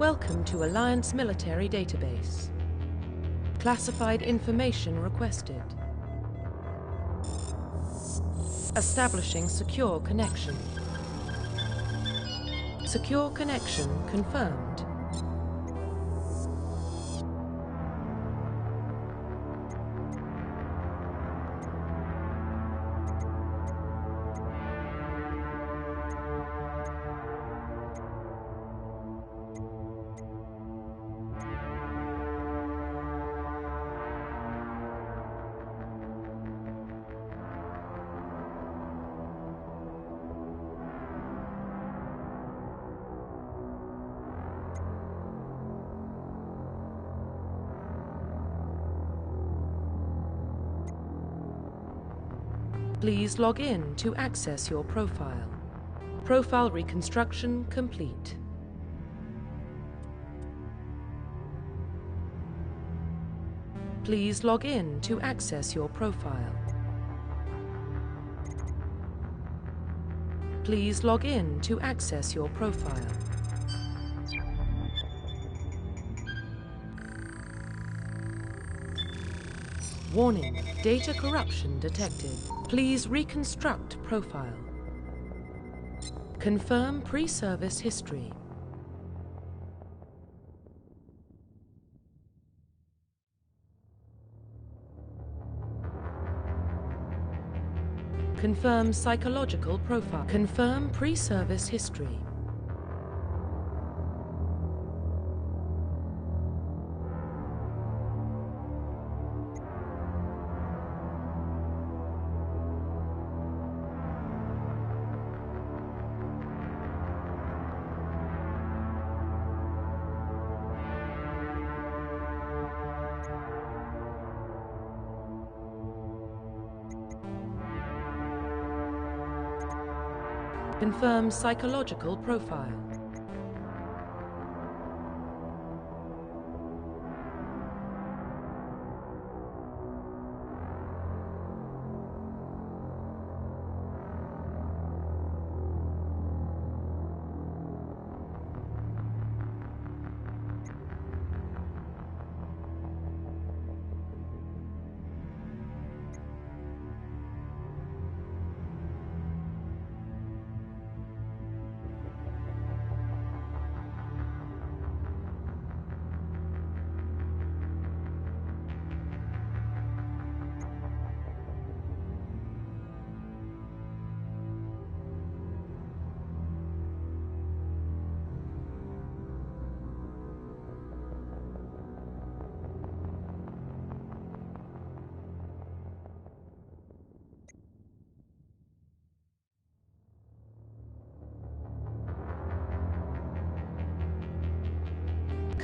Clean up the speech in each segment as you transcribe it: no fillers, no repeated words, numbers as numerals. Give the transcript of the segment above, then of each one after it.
Welcome to Alliance Military Database. Classified information requested. Establishing secure connection. Secure connection confirmed. Please log in to access your profile. Profile reconstruction complete. Please log in to access your profile. Please log in to access your profile. Warning, data corruption detected. Please reconstruct profile. Confirm pre-service history. Confirm psychological profile. Confirm pre-service history. Confirm psychological profile.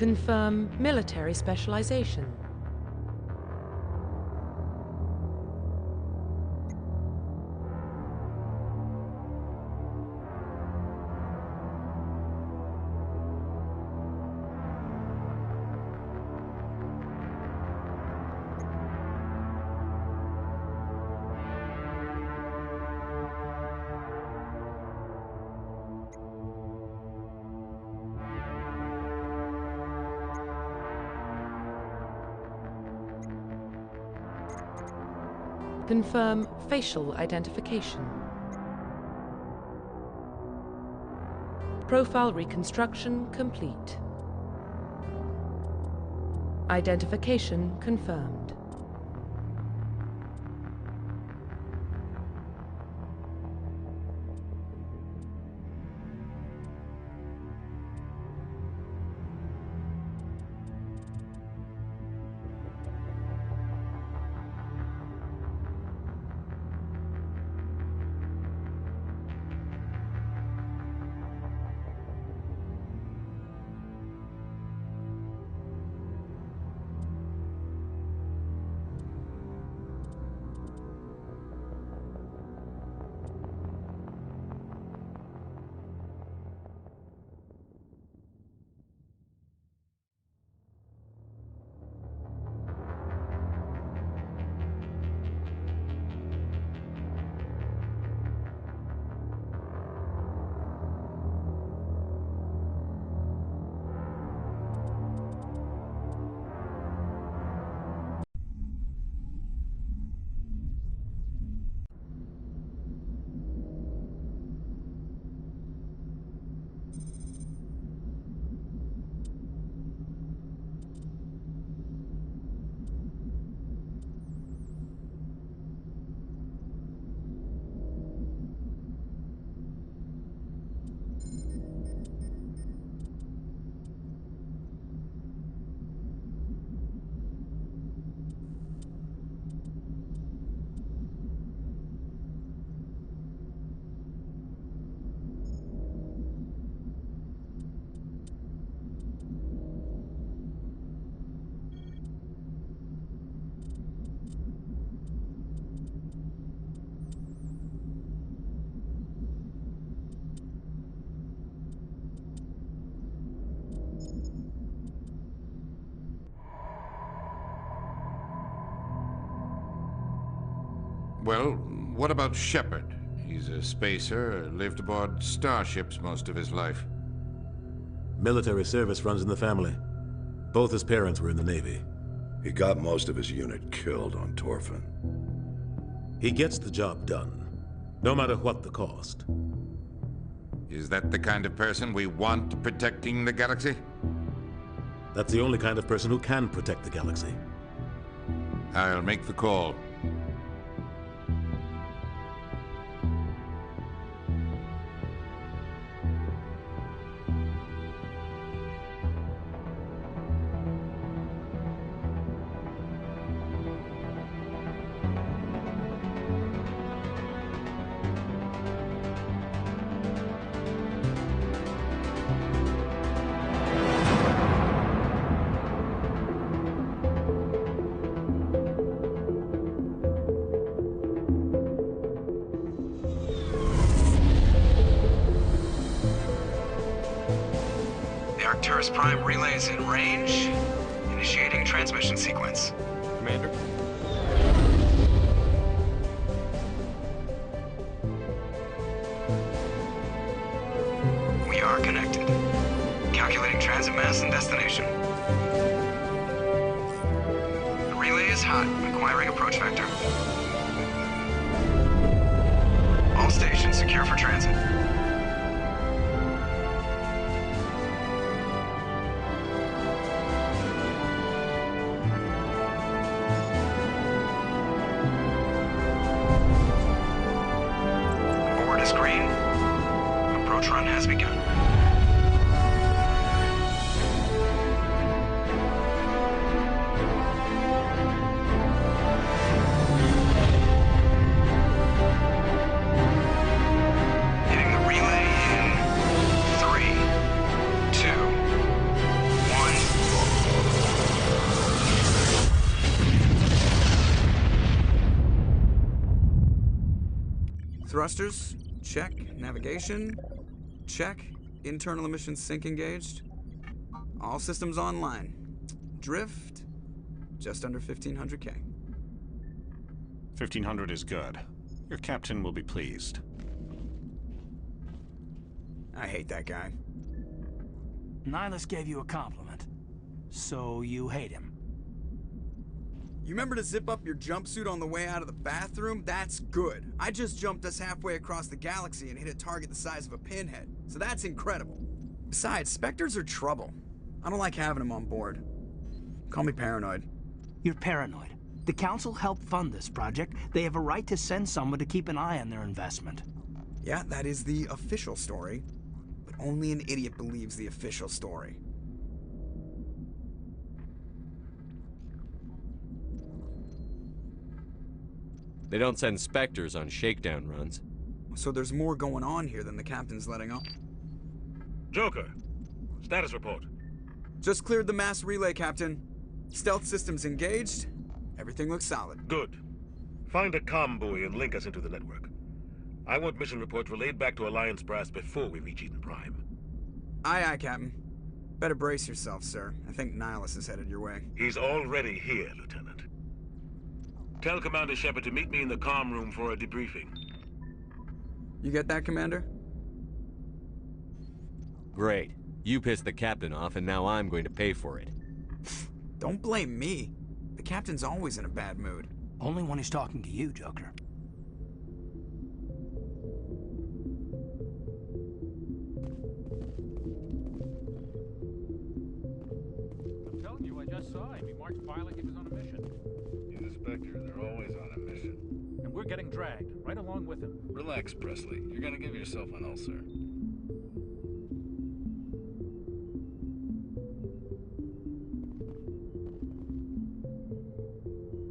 Confirm military specialization. Confirm facial identification. Profile reconstruction complete. Identification confirmed. Well, what about Shepard? He's a spacer, lived aboard starships most of his life. Military service runs in the family. Both his parents were in the Navy. He got most of his unit killed on Torfin. He gets the job done, no matter what the cost. Is that the kind of person we want protecting the galaxy? That's the only kind of person who can protect the galaxy. I'll make the call. Prime relay is in range. Initiating transmission sequence. Commander? We are connected. Calculating transit mass and destination. The relay is hot, acquiring approach vector. All stations secure for transit. Run has begun. Hitting the relay in 3, 2, 1. Thrusters, check. Navigation, check. Internal emissions sync engaged. All systems online. Drift, just under 1,500K. 1,500 is good. Your captain will be pleased. I hate that guy. Nihlus gave you a compliment, so you hate him. You remember to zip up your jumpsuit on the way out of the bathroom? That's good. I just jumped us halfway across the galaxy and hit a target the size of a pinhead, so that's incredible. Besides, Spectres are trouble. I don't like having them on board. Call me paranoid. You're paranoid. The Council helped fund this project. They have a right to send someone to keep an eye on their investment. Yeah, that is the official story. But only an idiot believes the official story. They don't send Spectres on shakedown runs. So there's more going on here than the captain's letting on. Joker, status report. Just cleared the mass relay, Captain. Stealth systems engaged. Everything looks solid. Good. Find a comm buoy and link us into the network. I want mission reports relayed back to Alliance brass before we reach Eden Prime. Aye, aye, Captain. Better brace yourself, sir. I think Nihlus is headed your way. He's already here, Lieutenant. Tell Commander Shepard to meet me in the comm room for a debriefing. You get that, Commander? Great. You pissed the captain off, and now I'm going to pay for it. Don't blame me. The captain's always in a bad mood. Only when he's talking to you, Joker. I'm telling you, I just saw him. He marched by like he was on a mission. He's a Spectre. They're always on a mission. And we're getting dragged, right along with him. Relax, Presley. You're gonna give yourself an ulcer.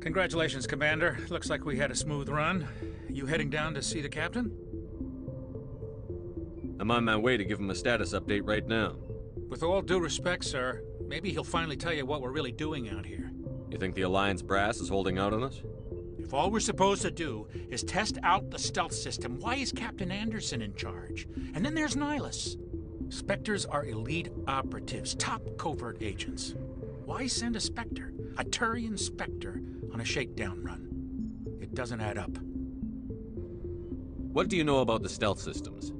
Congratulations, Commander. Looks like we had a smooth run. You heading down to see the captain? I'm on my way to give him a status update right now. With all due respect, sir, maybe he'll finally tell you what we're really doing out here. You think the Alliance brass is holding out on us? If all we're supposed to do is test out the stealth system, why is Captain Anderson in charge? And then there's Nihlus. Spectres are elite operatives, top covert agents. Why send a Spectre, a Turian Spectre, on a shakedown run? It doesn't add up. What do you know about the stealth systems?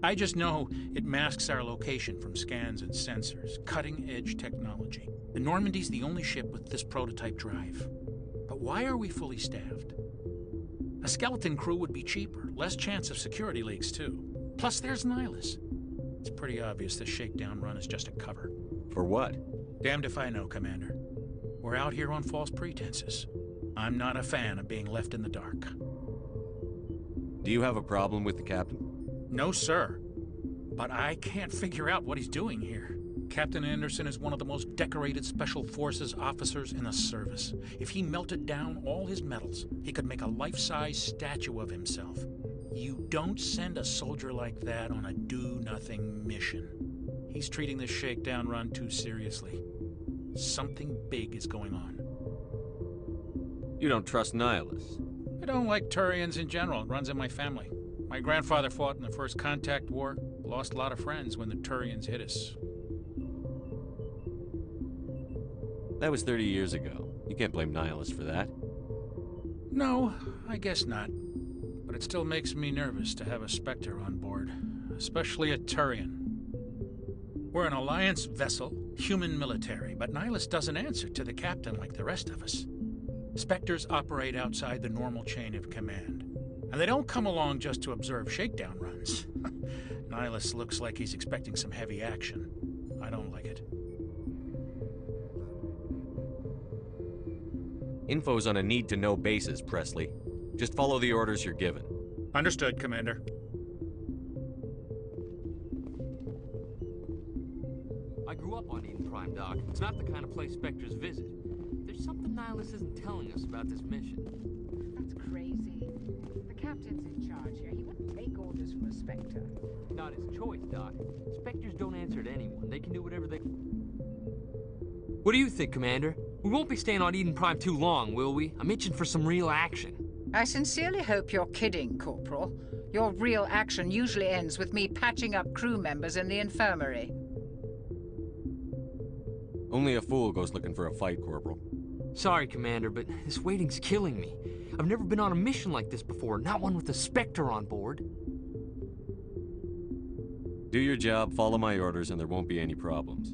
I just know it masks our location from scans and sensors. Cutting-edge technology. The Normandy's the only ship with this prototype drive. But why are we fully staffed? A skeleton crew would be cheaper, less chance of security leaks too. Plus there's Nihlus. It's pretty obvious this shakedown run is just a cover. For what? Damned if I know, Commander. We're out here on false pretenses. I'm not a fan of being left in the dark. Do you have a problem with the captain? No, sir. But I can't figure out what he's doing here. Captain Anderson is one of the most decorated Special Forces officers in the service. If he melted down all his medals, he could make a life-size statue of himself. You don't send a soldier like that on a do-nothing mission. He's treating this shakedown run too seriously. Something big is going on. You don't trust Nihlus? I don't like Turians in general. It runs in my family. My grandfather fought in the First Contact War. Lost a lot of friends when the Turians hit us. That was 30 years ago. You can't blame Nihlus for that. No, I guess not. But it still makes me nervous to have a Spectre on board. Especially a Turian. We're an Alliance vessel, human military, but Nihlus doesn't answer to the captain like the rest of us. Spectres operate outside the normal chain of command. And they don't come along just to observe shakedown runs. Nihlus looks like he's expecting some heavy action. I don't like it. Info's on a need-to-know basis, Presley. Just follow the orders you're given. Understood, Commander. I grew up on Eden Prime, Doc. It's not the kind of place Spectres visit. There's something Nihlus isn't telling us about this mission. That's crazy. The captain's in charge here. He wouldn't take orders from a Spectre. Not his choice, Doc. Spectres don't answer to anyone. They can do whatever they... What do you think, Commander? We won't be staying on Eden Prime too long, will we? I'm itching for some real action. I sincerely hope you're kidding, Corporal. Your real action usually ends with me patching up crew members in the infirmary. Only a fool goes looking for a fight, Corporal. Sorry, Commander, but this waiting's killing me. I've never been on a mission like this before, not one with a Spectre on board. Do your job, follow my orders, and there won't be any problems.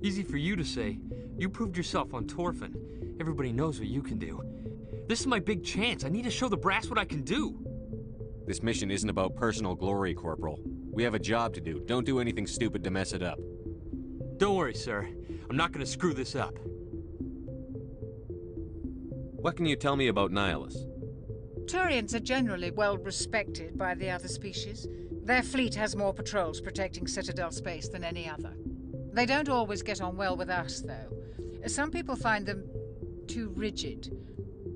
Easy for you to say. You proved yourself on Torfin. Everybody knows what you can do. This is my big chance. I need to show the brass what I can do. This mission isn't about personal glory, Corporal. We have a job to do. Don't do anything stupid to mess it up. Don't worry, sir. I'm not gonna screw this up. What can you tell me about Nihlus? Turians are generally well respected by the other species. Their fleet has more patrols protecting Citadel space than any other. They don't always get on well with us, though. Some people find them too rigid.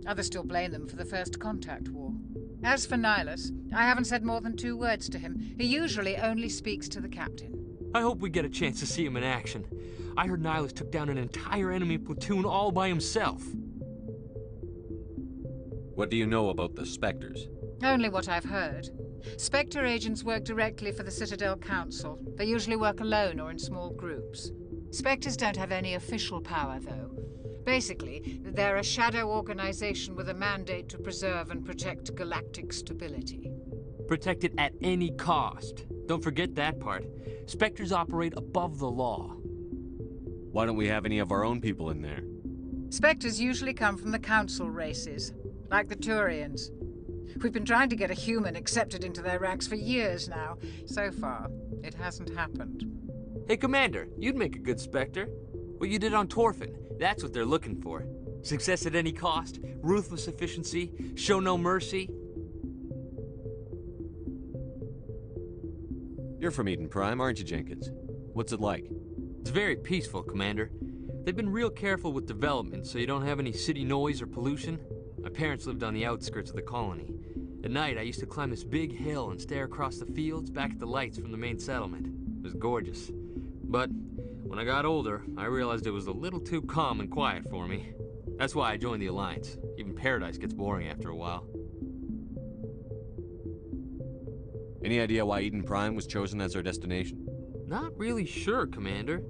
Others still blame them for the First Contact War. As for Nihlus, I haven't said more than 2 words to him. He usually only speaks to the captain. I hope we get a chance to see him in action. I heard Nihlus took down an entire enemy platoon all by himself. What do you know about the Spectres? Only what I've heard. Spectre agents work directly for the Citadel Council. They usually work alone or in small groups. Spectres don't have any official power, though. Basically, they're a shadow organization with a mandate to preserve and protect galactic stability. Protect it at any cost. Don't forget that part. Spectres operate above the law. Why don't we have any of our own people in there? Spectres usually come from the Council races, like the Turians. We've been trying to get a human accepted into their ranks for years now. So far, it hasn't happened. Hey, Commander, you'd make a good Spectre. What you did on Torfin, that's what they're looking for. Success at any cost, ruthless efficiency, show no mercy. You're from Eden Prime, aren't you, Jenkins? What's it like? It's very peaceful, Commander. They've been real careful with development, so you don't have any city noise or pollution. My parents lived on the outskirts of the colony. At night, I used to climb this big hill and stare across the fields back at the lights from the main settlement. It was gorgeous. But when I got older, I realized it was a little too calm and quiet for me. That's why I joined the Alliance. Even Paradise gets boring after a while. Any idea why Eden Prime was chosen as our destination? Not really sure, Commander.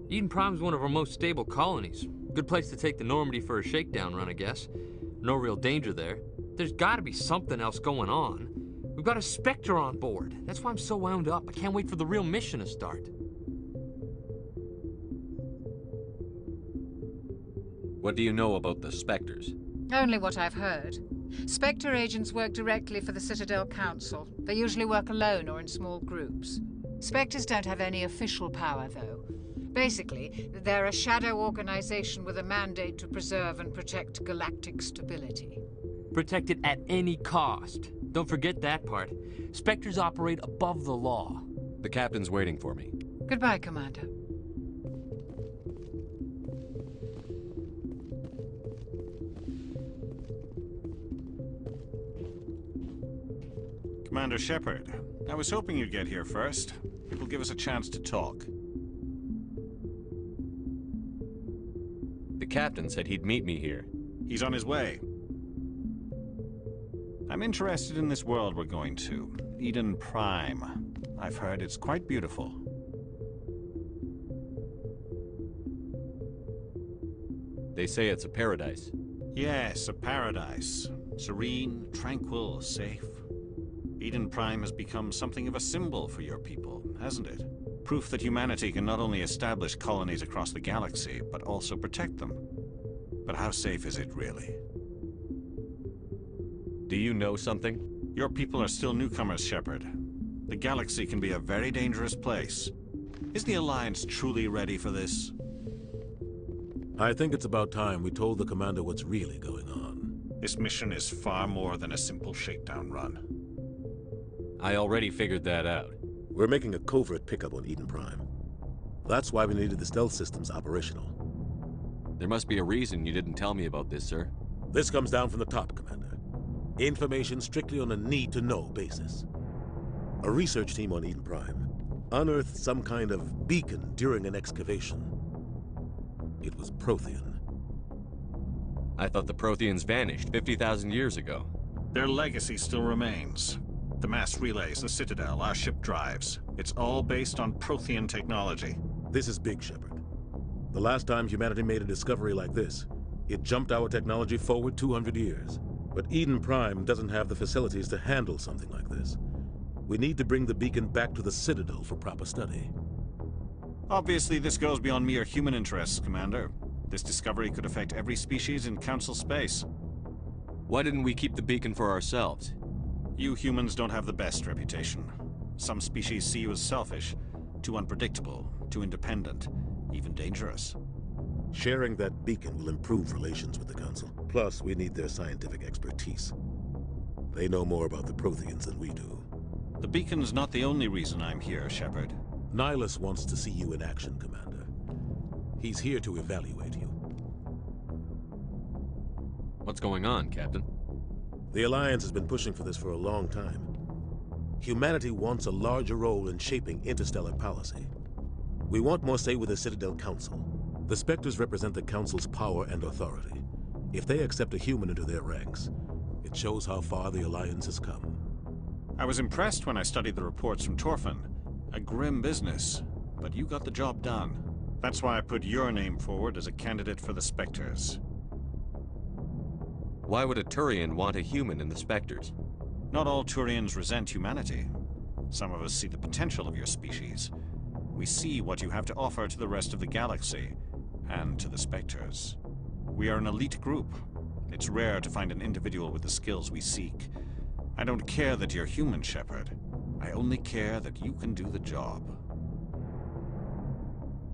Eden Prime's one of our most stable colonies. Good place to take the Normandy for a shakedown run, I guess. No real danger there. There's gotta be something else going on. We've got a Spectre on board. That's why I'm so wound up. I can't wait for the real mission to start. What do you know about the Spectres? Only what I've heard. Spectre agents work directly for the Citadel Council. They usually work alone or in small groups. Spectres don't have any official power, though. Basically, they're a shadow organization with a mandate to preserve and protect galactic stability. Protect it at any cost. Don't forget that part. Spectres operate above the law. The captain's waiting for me. Goodbye, Commander. Commander Shepard, I was hoping you'd get here first. It will give us a chance to talk. The captain said he'd meet me here. He's on his way. I'm interested in this world we're going to, Eden Prime. I've heard it's quite beautiful. They say it's a paradise. Yes, a paradise. Serene, tranquil, safe. Eden Prime has become something of a symbol for your people, hasn't it? Proof that humanity can not only establish colonies across the galaxy, but also protect them. But how safe is it, really? Do you know something? Your people are still newcomers, Shepard. The galaxy can be a very dangerous place. Is the Alliance truly ready for this? I think it's about time we told the commander what's really going on. This mission is far more than a simple shakedown run. I already figured that out. We're making a covert pickup on Eden Prime. That's why we needed the stealth systems operational. There must be a reason you didn't tell me about this, sir. This comes down from the top, Commander. Information strictly on a need-to-know basis. A research team on Eden Prime unearthed some kind of beacon during an excavation. It was Prothean. I thought the Protheans vanished 50,000 years ago. Their legacy still remains. The mass relays, the Citadel, our ship drives. It's all based on Prothean technology. This is big, Shepard. The last time humanity made a discovery like this, it jumped our technology forward 200 years. But Eden Prime doesn't have the facilities to handle something like this. We need to bring the beacon back to the Citadel for proper study. Obviously, this goes beyond mere human interests, Commander. This discovery could affect every species in Council space. Why didn't we keep the beacon for ourselves? You humans don't have the best reputation. Some species see you as selfish, too unpredictable, too independent, even dangerous. Sharing that beacon will improve relations with the Council. Plus, we need their scientific expertise. They know more about the Protheans than we do. The beacon's not the only reason I'm here, Shepard. Nihlus wants to see you in action, Commander. He's here to evaluate you. What's going on, Captain? The Alliance has been pushing for this for a long time. Humanity wants a larger role in shaping interstellar policy. We want more say with the Citadel Council. The Spectres represent the Council's power and authority. If they accept a human into their ranks, it shows how far the Alliance has come. I was impressed when I studied the reports from Torfin. A grim business, but you got the job done. That's why I put your name forward as a candidate for the Spectres. Why would a Turian want a human in the Spectres? Not all Turians resent humanity. Some of us see the potential of your species. We see what you have to offer to the rest of the galaxy, and to the Spectres. We are an elite group. It's rare to find an individual with the skills we seek. I don't care that you're human, Shepard. I only care that you can do the job.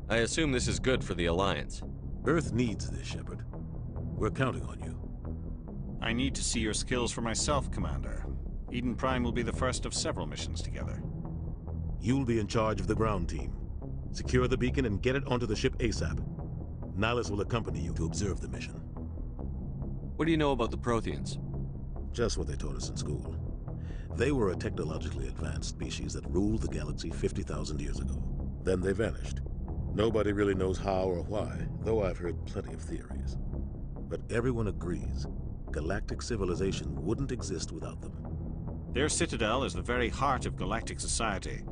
I assume this is good for the Alliance. Earth needs this, Shepard. We're counting on you. I need to see your skills for myself, Commander. Eden Prime will be the first of several missions together. You'll be in charge of the ground team. Secure the beacon and get it onto the ship ASAP. Nihlus will accompany you to observe the mission. What do you know about the Protheans? Just what they taught us in school. They were a technologically advanced species that ruled the galaxy 50,000 years ago. Then they vanished. Nobody really knows how or why, though I've heard plenty of theories. But everyone agrees, galactic civilization wouldn't exist without them. Their Citadel is the very heart of galactic society,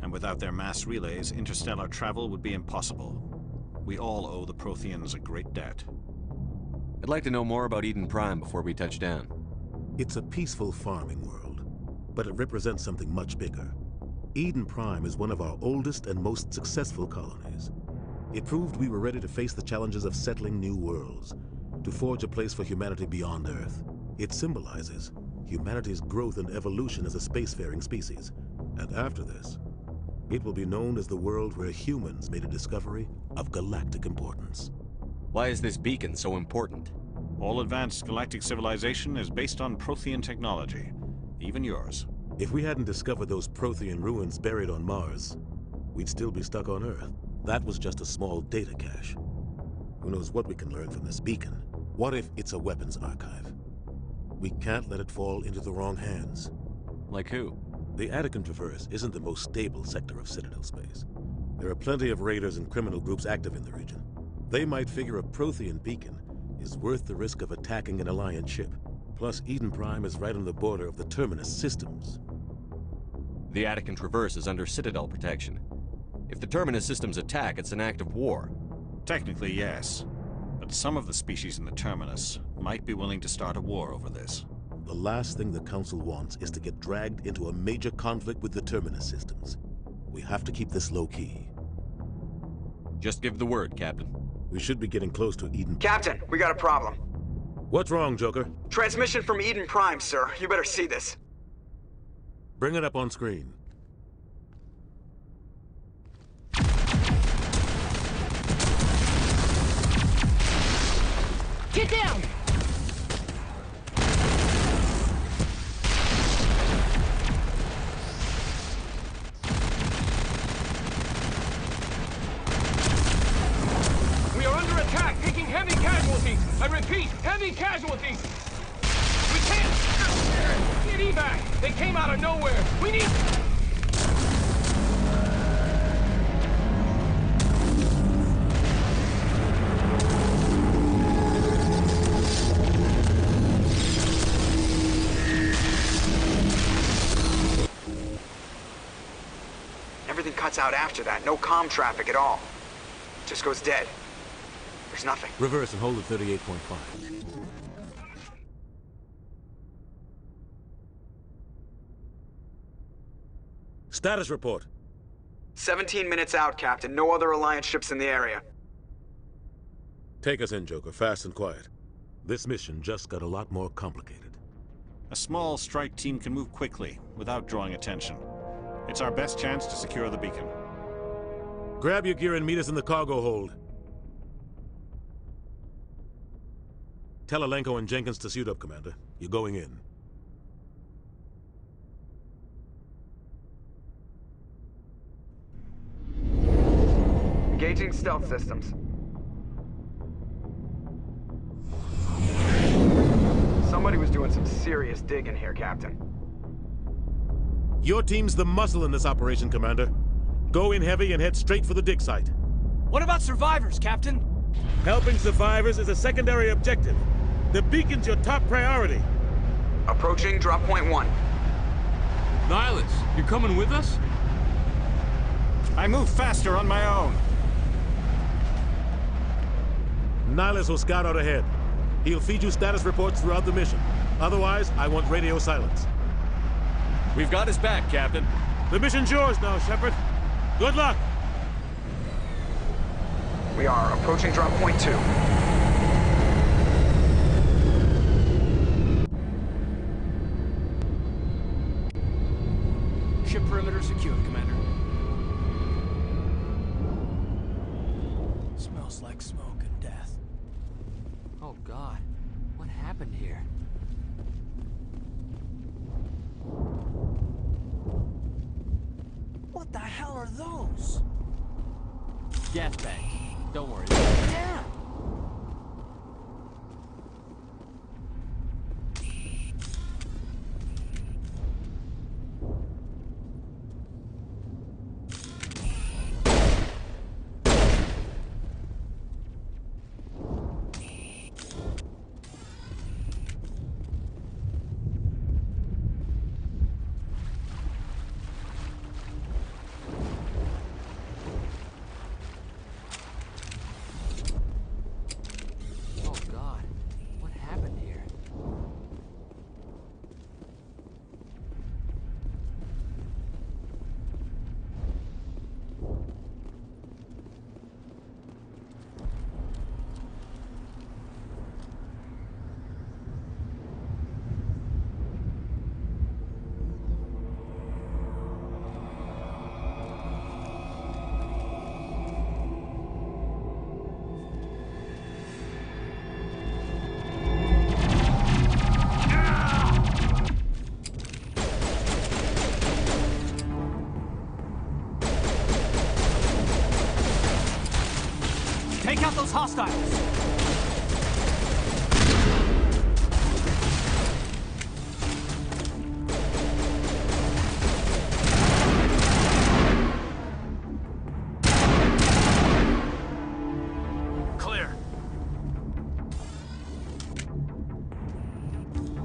and without their mass relays, interstellar travel would be impossible. We all owe the Protheans a great debt. I'd like to know more about Eden Prime before we touch down. It's a peaceful farming world. but it represents something much bigger. Eden Prime is one of our oldest and most successful colonies. It proved we were ready to face the challenges of settling new worlds, to forge a place for humanity beyond Earth. It symbolizes humanity's growth and evolution as a spacefaring species. And after this, it will be known as the world where humans made a discovery of galactic importance. Why is this beacon so important? All advanced galactic civilization is based on Prothean technology, even yours. If we hadn't discovered those Prothean ruins buried on Mars, we'd still be stuck on Earth. That was just a small data cache. Who knows what we can learn from this beacon? What if it's a weapons archive? We can't let it fall into the wrong hands. Like who? The Attican Traverse isn't the most stable sector of Citadel space. There are plenty of raiders and criminal groups active in the region. They might figure a Prothean Beacon is worth the risk of attacking an Alliance ship. Plus, Eden Prime is right on the border of the Terminus systems. The Attican Traverse is under Citadel protection. If the Terminus systems attack, it's an act of war. Technically, yes. But some of the species in the Terminus might be willing to start a war over this. The last thing the Council wants is to get dragged into a major conflict with the Terminus systems. We have to keep this low-key. Just give the word, Captain. We should be getting close to Eden. Captain, we got a problem. What's wrong, Joker? Transmission from Eden Prime, sir. You better see this. Bring it up on screen. Get down! We are under attack, taking heavy casualties. I repeat, heavy casualties. We can't get evac. They came out of nowhere. We need... Everything cuts out after that. No comm traffic at all. Just goes dead. There's nothing. Reverse and hold at 38.5. Status report. 17 minutes out, Captain. No other Alliance ships in the area. Take us in, Joker. Fast and quiet. This mission just got a lot more complicated. A small strike team can move quickly, without drawing attention. It's our best chance to secure the beacon. Grab your gear and meet us in the cargo hold. Tell Alenko and Jenkins to suit up, Commander. You're going in. Engaging stealth systems. Somebody was doing some serious digging here, Captain. Your team's the muscle in this operation, Commander. Go in heavy and head straight for the dig site. What about survivors, Captain? Helping survivors is a secondary objective. The beacon's your top priority. Approaching drop point 1. Nihlus, you coming with us? I move faster on my own. Nihlus will scout out ahead. He'll feed you status reports throughout the mission. Otherwise, I want radio silence. We've got his back, Captain. The mission's yours now, Shepard. Good luck! We are approaching drop point 2. Ship perimeter secured, Commander. Smells like smoke and death. Oh God, what happened here? What the hell are those? Gas bag. Don't worry. Yeah! Hostiles!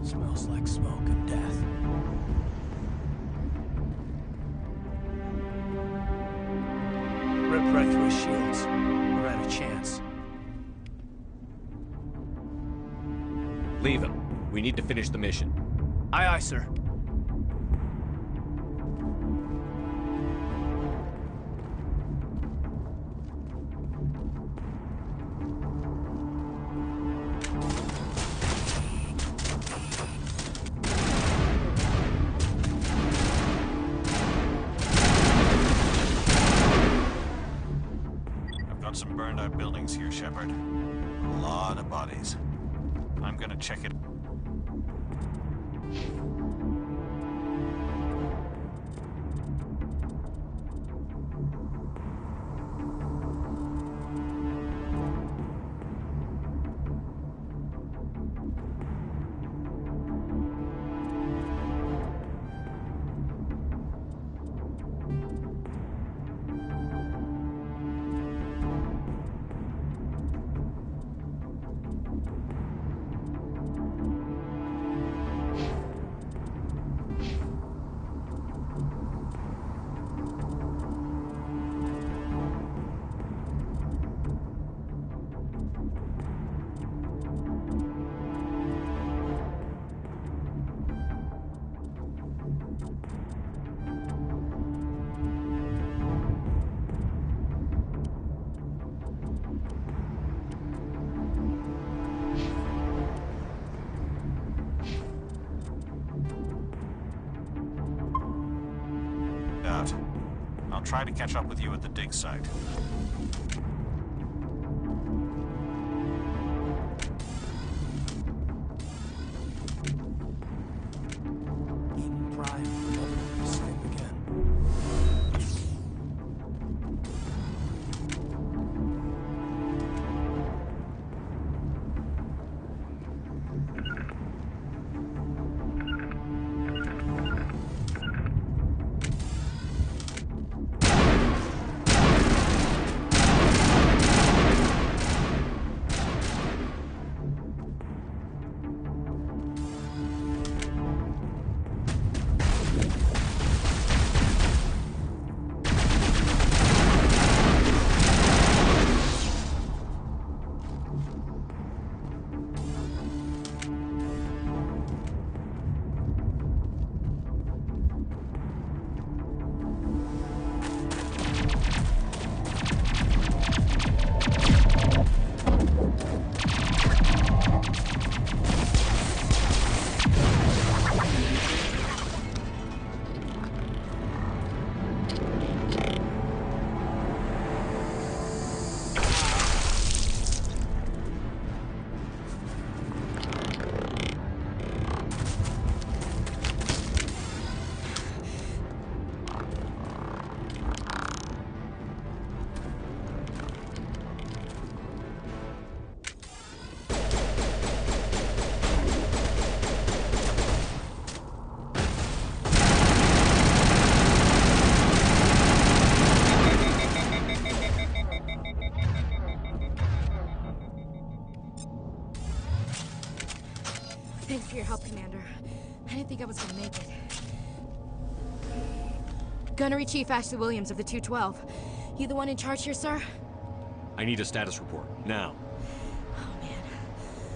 Smells like smoke and death. Ripped right through his shields. We're out of chance. Leave him. We need to finish the mission. Aye, aye, sir. Some burned out buildings here, Shepard. A lot of bodies. I'm gonna check it. I'll try to catch up with you at the dig site. Eden Prime, never the same again. Thanks for your help, Commander. I didn't think I was gonna make it. Gunnery Chief Ashley Williams of the 212. You the one in charge here, sir? I need a status report, now. Oh, man.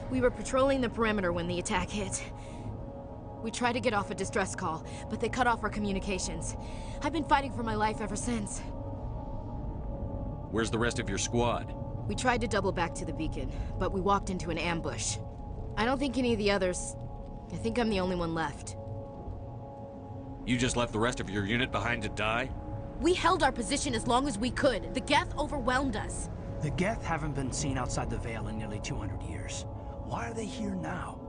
We were patrolling the perimeter when the attack hit. We tried to get off a distress call, but they cut off our communications. I've been fighting for my life ever since. Where's the rest of your squad? We tried to double back to the beacon, but we walked into an ambush. I don't think any of the others... I think I'm the only one left. You just left the rest of your unit behind to die? We held our position as long as we could. The Geth overwhelmed us. The Geth haven't been seen outside the Veil in nearly 200 years. Why are they here now?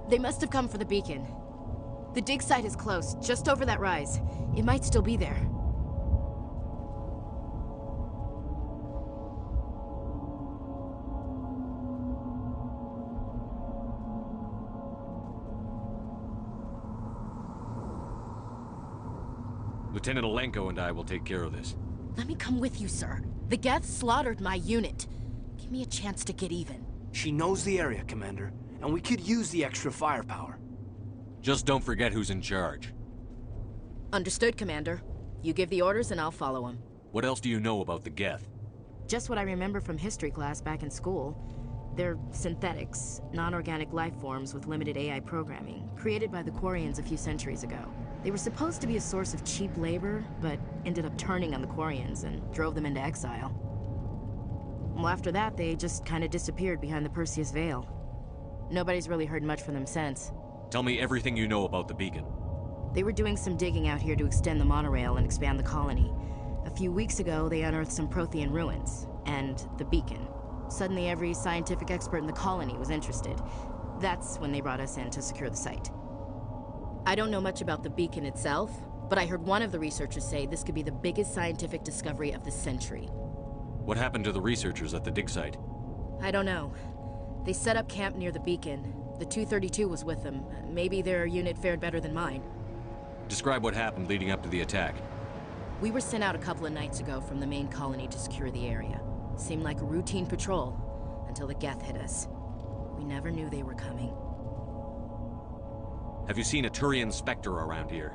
They must have come for the beacon. The dig site is close, just over that rise. It might still be there. Lieutenant Alenko and I will take care of this. Let me come with you, sir. The Geth slaughtered my unit. Give me a chance to get even. She knows the area, Commander, and we could use the extra firepower. Just don't forget who's in charge. Understood, Commander. You give the orders and I'll follow them. What else do you know about the Geth? Just what I remember from history class back in school. They're synthetics, non-organic life forms with limited AI programming, created by the Quarians a few centuries ago. They were supposed to be a source of cheap labor, but ended up turning on the Quarians and drove them into exile. Well, after that, they just kind of disappeared behind the Perseus Veil. Nobody's really heard much from them since. Tell me everything you know about the beacon. They were doing some digging out here to extend the monorail and expand the colony. A few weeks ago, they unearthed some Prothean ruins, and the beacon. Suddenly, every scientific expert in the colony was interested. That's when they brought us in to secure the site. I don't know much about the beacon itself, but I heard one of the researchers say this could be the biggest scientific discovery of the century. What happened to the researchers at the dig site? I don't know. They set up camp near the beacon. The 232 was with them. Maybe their unit fared better than mine. Describe what happened leading up to the attack. We were sent out a couple of nights ago from the main colony to secure the area. Seemed like a routine patrol, until the Geth hit us. We never knew they were coming. Have you seen a Turian Spectre around here?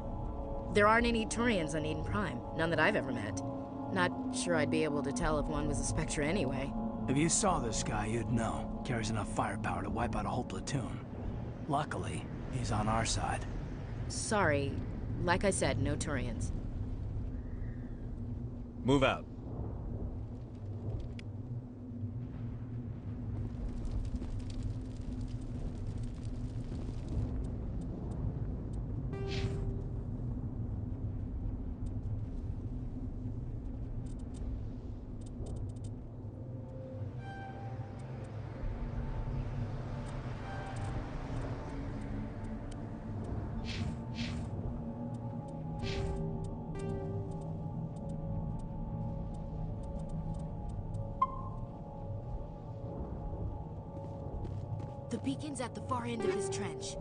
There aren't any Turians on Eden Prime. None that I've ever met. Not sure I'd be able to tell if one was a Spectre anyway. If you saw this guy, you'd know. Carries enough firepower to wipe out a whole platoon. Luckily, he's on our side. Sorry. Like I said, no Turians. Move out. The beacon's at the far end of this trench.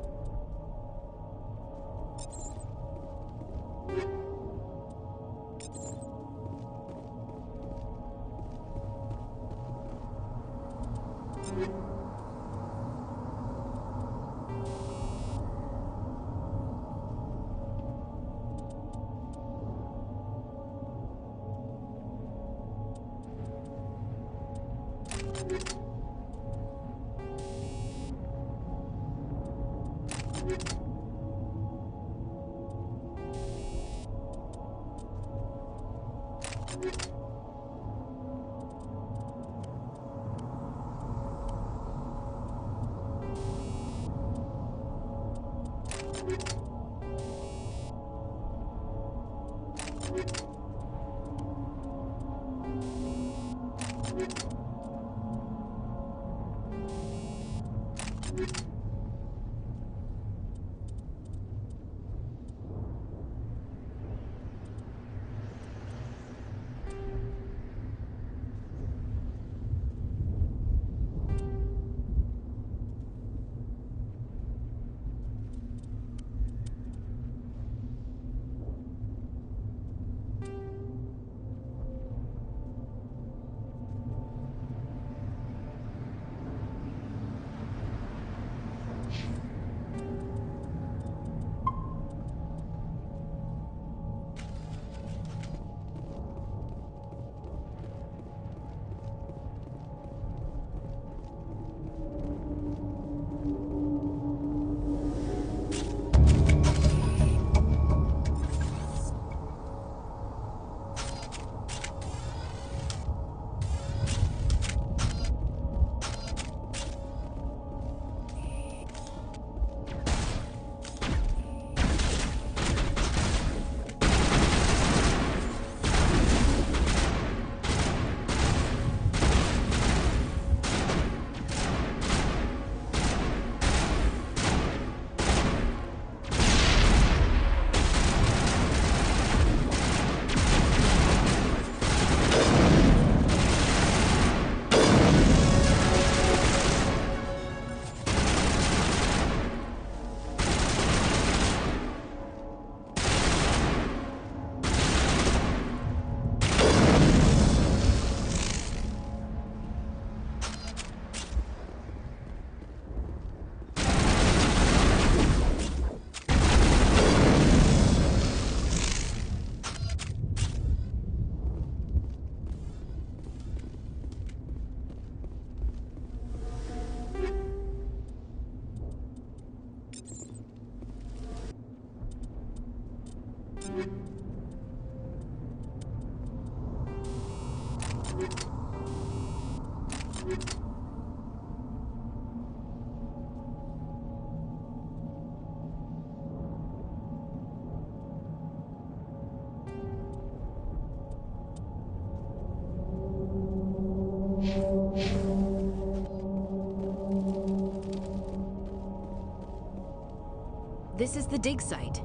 This is the dig site.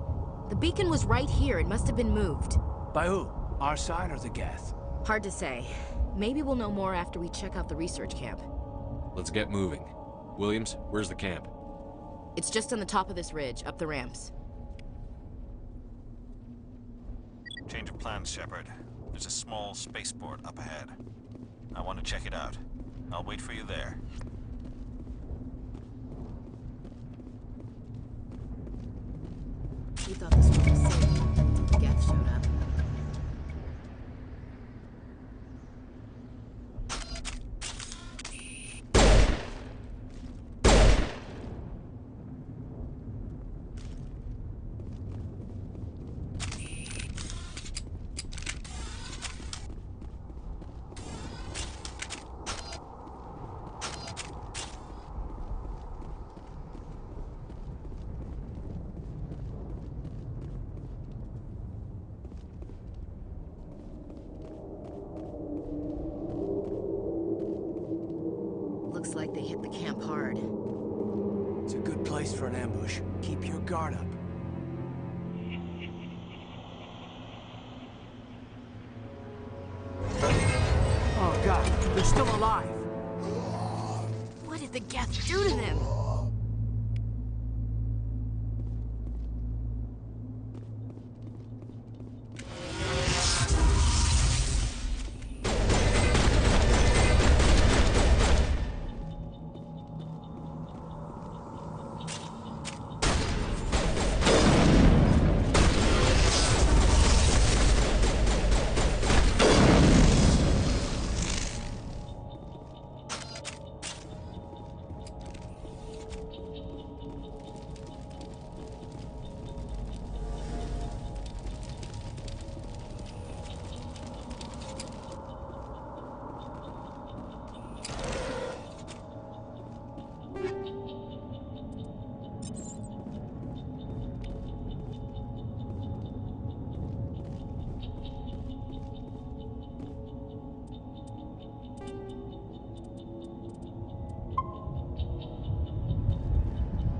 The beacon was right here. It must have been moved. By who? Our side or the Geth? Hard to say. Maybe we'll know more after we check out the research camp. Let's get moving. Williams, where's the camp? It's just on the top of this ridge, up the ramps. Change of plans, Shepard. There's a small spaceport up ahead. I want to check it out. I'll wait for you there. We thought this one was safe until the Geth showed up. Looks like they hit the camp hard. It's a good place for an ambush. Keep your guard up. Oh god, they're still alive! What did the Geth do to them?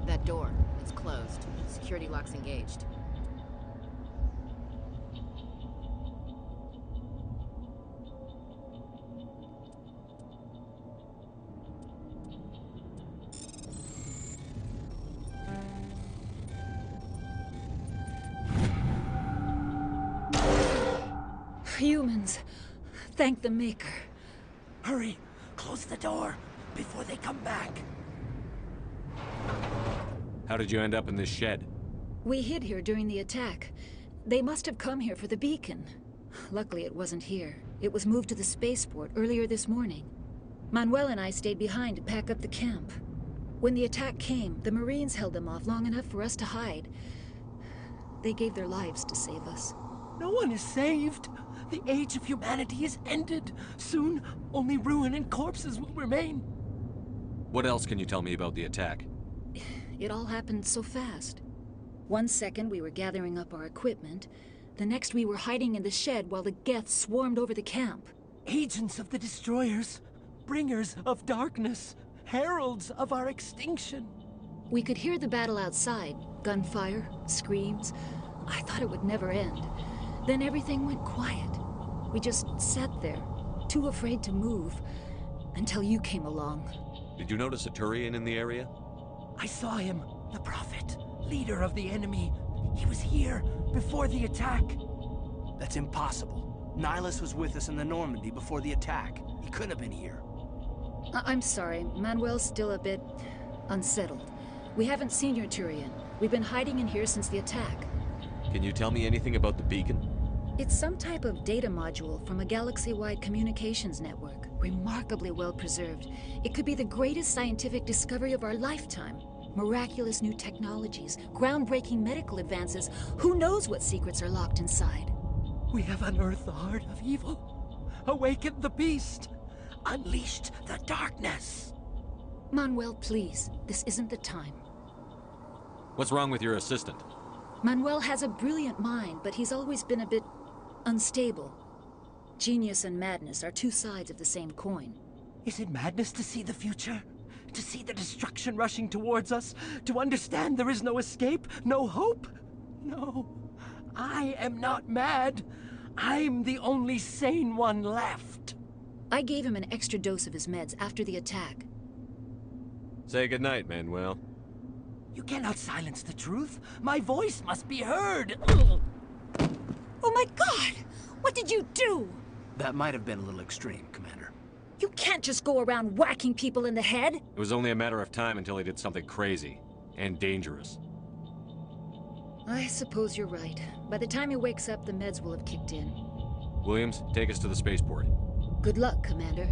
That door, it's closed. Security lock's engaged. Humans, thank the Maker. Hurry, close the door before they come back. How did you end up in this shed? We hid here during the attack. They must have come here for the beacon. Luckily, it wasn't here. It was moved to the spaceport earlier this morning. Manuel and I stayed behind to pack up the camp. When the attack came, the Marines held them off long enough for us to hide. They gave their lives to save us. No one is saved. The age of humanity is ended. Soon, only ruin and corpses will remain. What else can you tell me about the attack? It all happened so fast. 1 second we were gathering up our equipment. The next we were hiding in the shed while the Geth swarmed over the camp. Agents of the Destroyers, bringers of darkness, heralds of our extinction. We could hear the battle outside. Gunfire, screams. I thought it would never end. Then everything went quiet. We just sat there, too afraid to move, until you came along. Did you notice a Turian in the area? I saw him, the Prophet, leader of the enemy. He was here before the attack. That's impossible. Nihlus was with us in the Normandy before the attack. He couldn't have been here. I'm sorry, Manuel's still a bit unsettled. We haven't seen your Turian. We've been hiding in here since the attack. Can you tell me anything about the beacon? It's some type of data module from a galaxy-wide communications network. Remarkably well preserved. It could be the greatest scientific discovery of our lifetime. Miraculous new technologies, groundbreaking medical advances. Who knows what secrets are locked inside? We have unearthed the heart of evil, awakened the beast, unleashed the darkness. Manuel, please. This isn't the time. What's wrong with your assistant? Manuel has a brilliant mind, but he's always been a bit unstable. Genius and madness are two sides of the same coin. Is it madness to see the future? to see the destruction rushing towards us? To understand there is no escape, no hope? No, I am not mad. I'm the only sane one left. I gave him an extra dose of his meds after the attack. Say goodnight, Manuel. You cannot silence the truth. My voice must be heard. Oh my God! What did you do? That might have been a little extreme, Commander. You can't just go around whacking people in the head. It was only a matter of time until he did something crazy and dangerous. I suppose you're right. By the time he wakes up, the meds will have kicked in. Williams, take us to the spaceport. Good luck, Commander.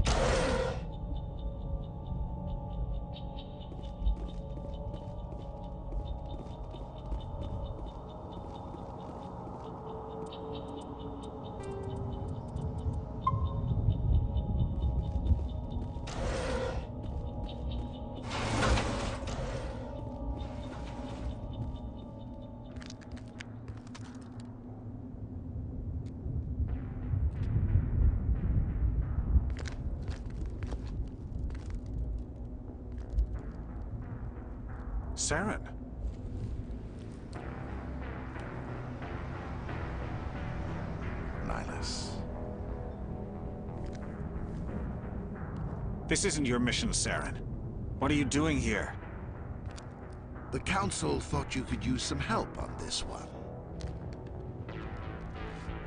Saren. Nihlus. This isn't your mission, Saren. What are you doing here? The Council thought you could use some help on this one.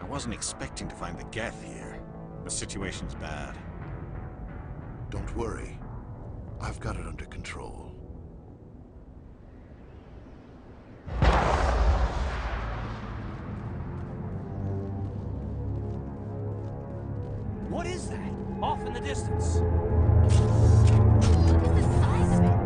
I wasn't expecting to find the Geth here. The situation's bad. Don't worry. I've got it under control. What is that? Off in the distance. Look at the size of it.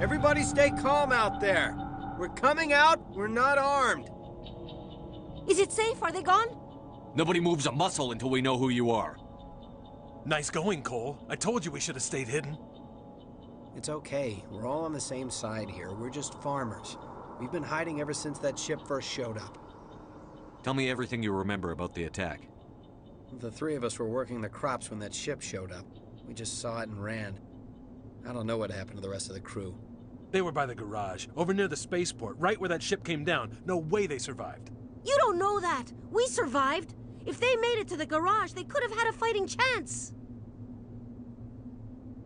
Everybody stay calm out there. We're coming out, we're not armed. Is it safe? Are they gone? Nobody moves a muscle until we know who you are. Nice going, Cole. I told you we should have stayed hidden. It's okay. We're all on the same side here. We're just farmers. We've been hiding ever since that ship first showed up. Tell me everything you remember about the attack. The three of us were working the crops when that ship showed up. We just saw it and ran. I don't know what happened to the rest of the crew. They were by the garage, over near the spaceport, right where that ship came down. No way they survived. You don't know that. We survived. If they made it to the garage, they could have had a fighting chance.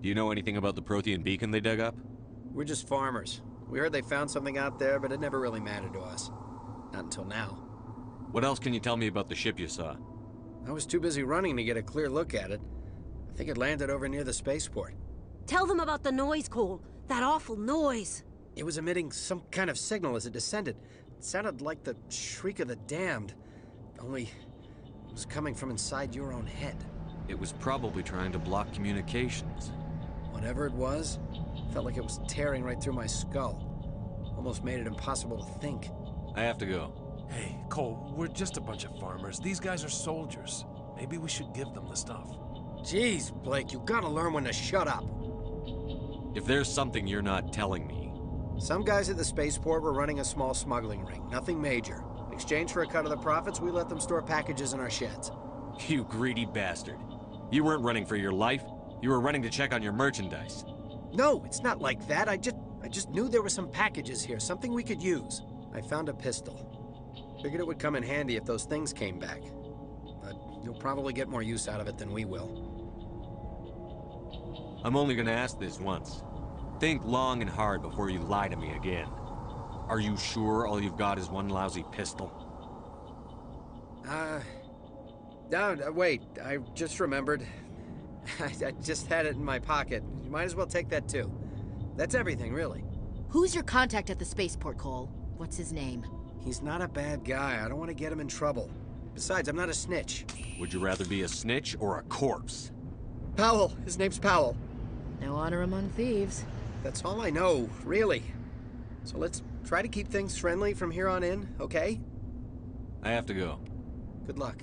Do you know anything about the Prothean Beacon they dug up? We're just farmers. We heard they found something out there, but it never really mattered to us. Not until now. What else can you tell me about the ship you saw? I was too busy running to get a clear look at it. I think it landed over near the spaceport. Tell them about the noise, Cole. That awful noise. It was emitting some kind of signal as it descended. It sounded like the shriek of the damned. Only it was coming from inside your own head. It was probably trying to block communications. Whatever it was, felt like it was tearing right through my skull. Almost made it impossible to think. I have to go. Hey, Cole, we're just a bunch of farmers. These guys are soldiers. Maybe we should give them the stuff. Jeez, Blake, you gotta learn when to shut up. If there's something you're not telling me... Some guys at the spaceport were running a small smuggling ring. Nothing major. In exchange for a cut of the profits, we let them store packages in our sheds. You greedy bastard. You weren't running for your life. You were running to check on your merchandise. No, it's not like that. I just knew there were some packages here, something we could use. I found a pistol. Figured it would come in handy if those things came back. But you'll probably get more use out of it than we will. I'm only gonna ask this once. Think long and hard before you lie to me again. Are you sure all you've got is one lousy pistol? Wait, I just remembered. I just had it in my pocket. You might as well take that too. That's everything, really. Who's your contact at the spaceport, Cole? What's his name? He's not a bad guy. I don't want to get him in trouble. Besides, I'm not a snitch. Would you rather be a snitch or a corpse? Powell. His name's Powell. No honor among thieves. That's all I know, really. So let's try to keep things friendly from here on in, okay? I have to go. Good luck.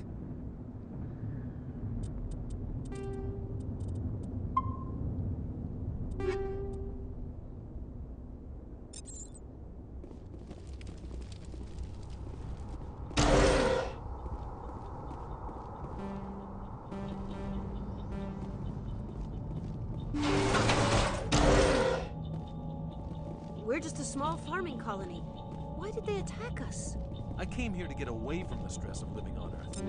We're just a small farming colony. Why did they attack us? I came here to get away from the stress of living on Earth.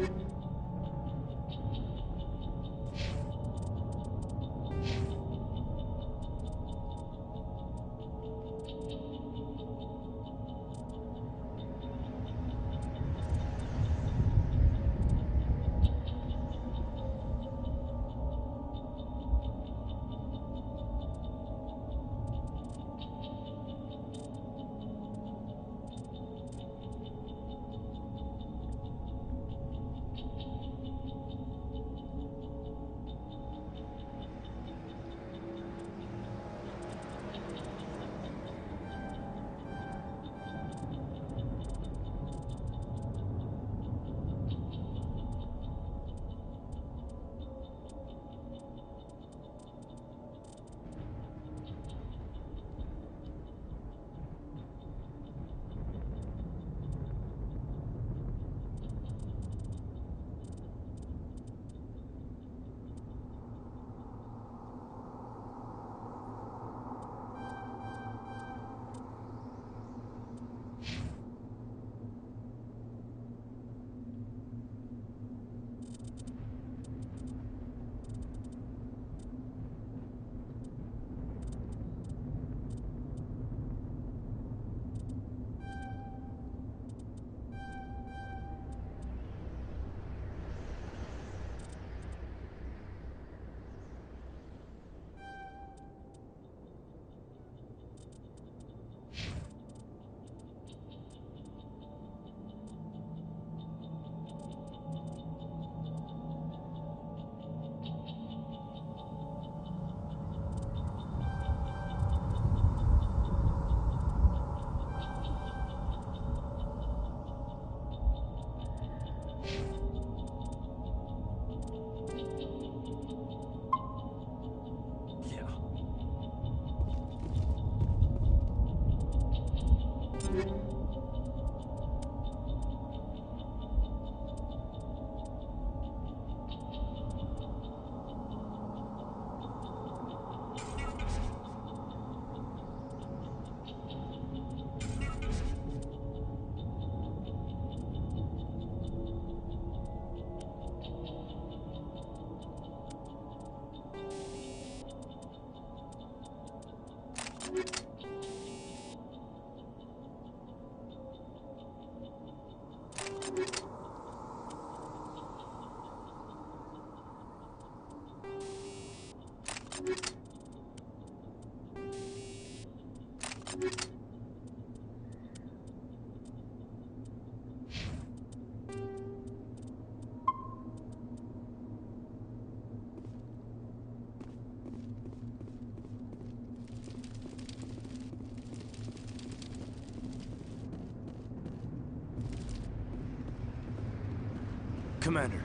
Commander,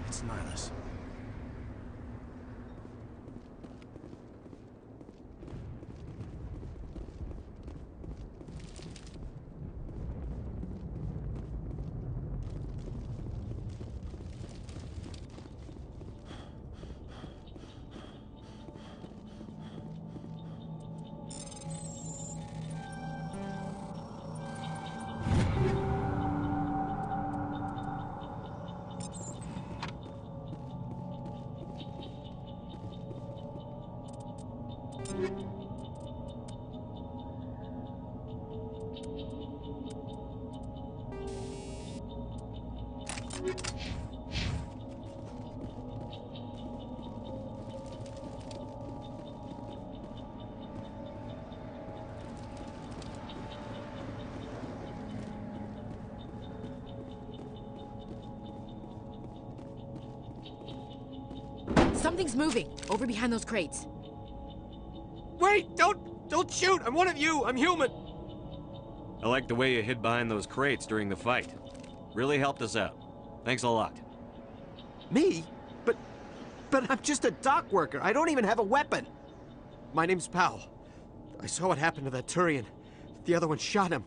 it's Nihlus. Something's moving, over behind those crates. Wait! Don't shoot! I'm one of you! I'm human! I like the way you hid behind those crates during the fight. Really helped us out. Thanks a lot. Me? But I'm just a dock worker. I don't even have a weapon. My name's Powell. I saw what happened to that Turian. The other one shot him.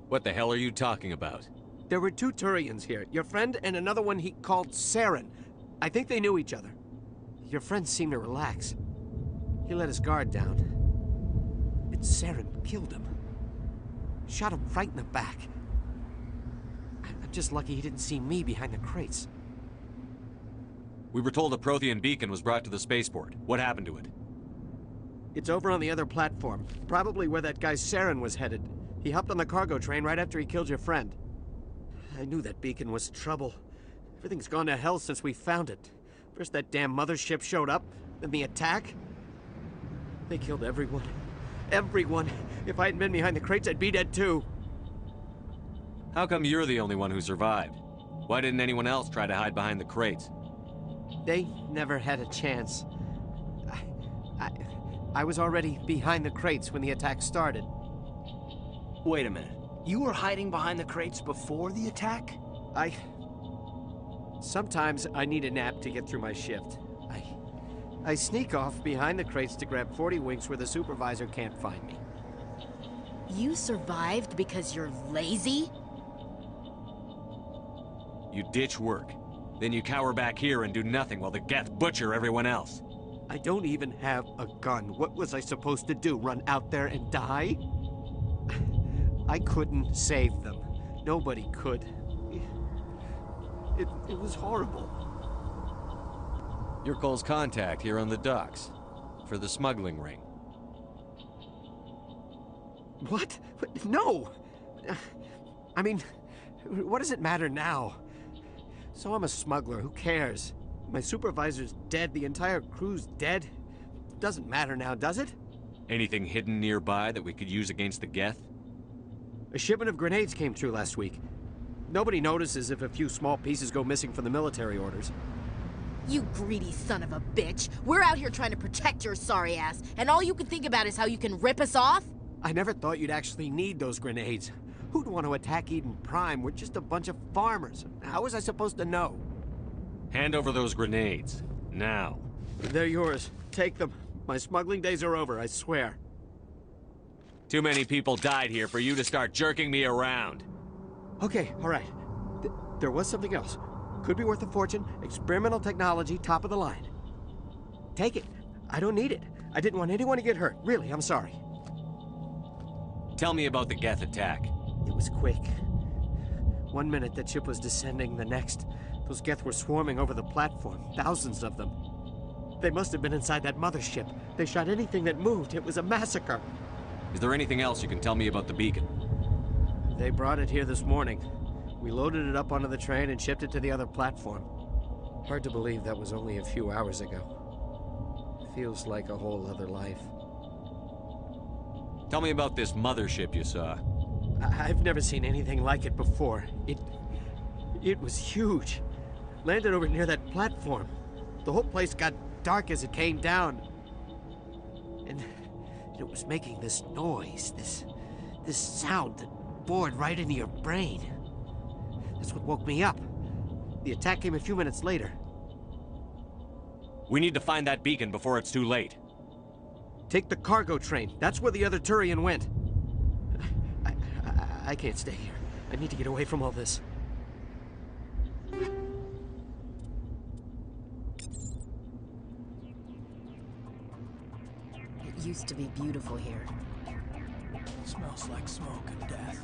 What the hell are you talking about? There were 2 Turians here. Your friend and another one he called Saren. I think they knew each other. Your friend seemed to relax. He let his guard down. And Saren killed him. Shot him right in the back. I'm just lucky he didn't see me behind the crates. We were told a Prothean Beacon was brought to the spaceport. What happened to it? It's over on the other platform. Probably where that guy Saren was headed. He hopped on the cargo train right after he killed your friend. I knew that beacon was trouble. Everything's gone to hell since we found it. First that damn mothership showed up, then the attack. They killed everyone. Everyone. If I hadn't been behind the crates, I'd be dead too. How come you're the only one who survived? Why didn't anyone else try to hide behind the crates? They never had a chance. I was already behind the crates when the attack started. Wait a minute. You were hiding behind the crates before the attack? Sometimes I need a nap to get through my shift. I sneak off behind the crates to grab 40 winks where the supervisor can't find me. You survived because you're lazy? You ditch work. Then you cower back here and do nothing while the Geth butcher everyone else. I don't even have a gun. What was I supposed to do? Run out there and die? I couldn't save them. Nobody could. It was horrible. You're Cole's contact here on the docks. For the smuggling ring. What? No! I mean, what does it matter now? So I'm a smuggler, who cares? My supervisor's dead, the entire crew's dead. Doesn't matter now, does it? Anything hidden nearby that we could use against the Geth? A shipment of grenades came through last week. Nobody notices if a few small pieces go missing from the military orders. You greedy son of a bitch. We're out here trying to protect your sorry ass, and all you can think about is how you can rip us off? I never thought you'd actually need those grenades. Who'd want to attack Eden Prime? We're just a bunch of farmers. How was I supposed to know? Hand over those grenades. Now. They're yours. Take them. My smuggling days are over, I swear. Too many people died here for you to start jerking me around. Okay, all right. There was something else. Could be worth a fortune. Experimental technology, top of the line. Take it. I don't need it. I didn't want anyone to get hurt. Really, I'm sorry. Tell me about the Geth attack. It was quick. 1 minute that ship was descending, the next, those Geth were swarming over the platform. Thousands of them. They must have been inside that mothership. They shot anything that moved. It was a massacre. Is there anything else you can tell me about the beacon? They brought it here this morning. We loaded it up onto the train and shipped it to the other platform. Hard to believe that was only a few hours ago. Feels like a whole other life. Tell me about this mothership you saw. I've never seen anything like it before. It was huge. Landed over near that platform. The whole place got dark as it came down. And it was making this noise, this sound that bored right into your brain. That's what woke me up. The attack came a few minutes later. We need to find that beacon before it's too late. Take the cargo train. That's where the other Turian went. I can't stay here. I need to get away from all this. It used to be beautiful here. Smells like smoke and death.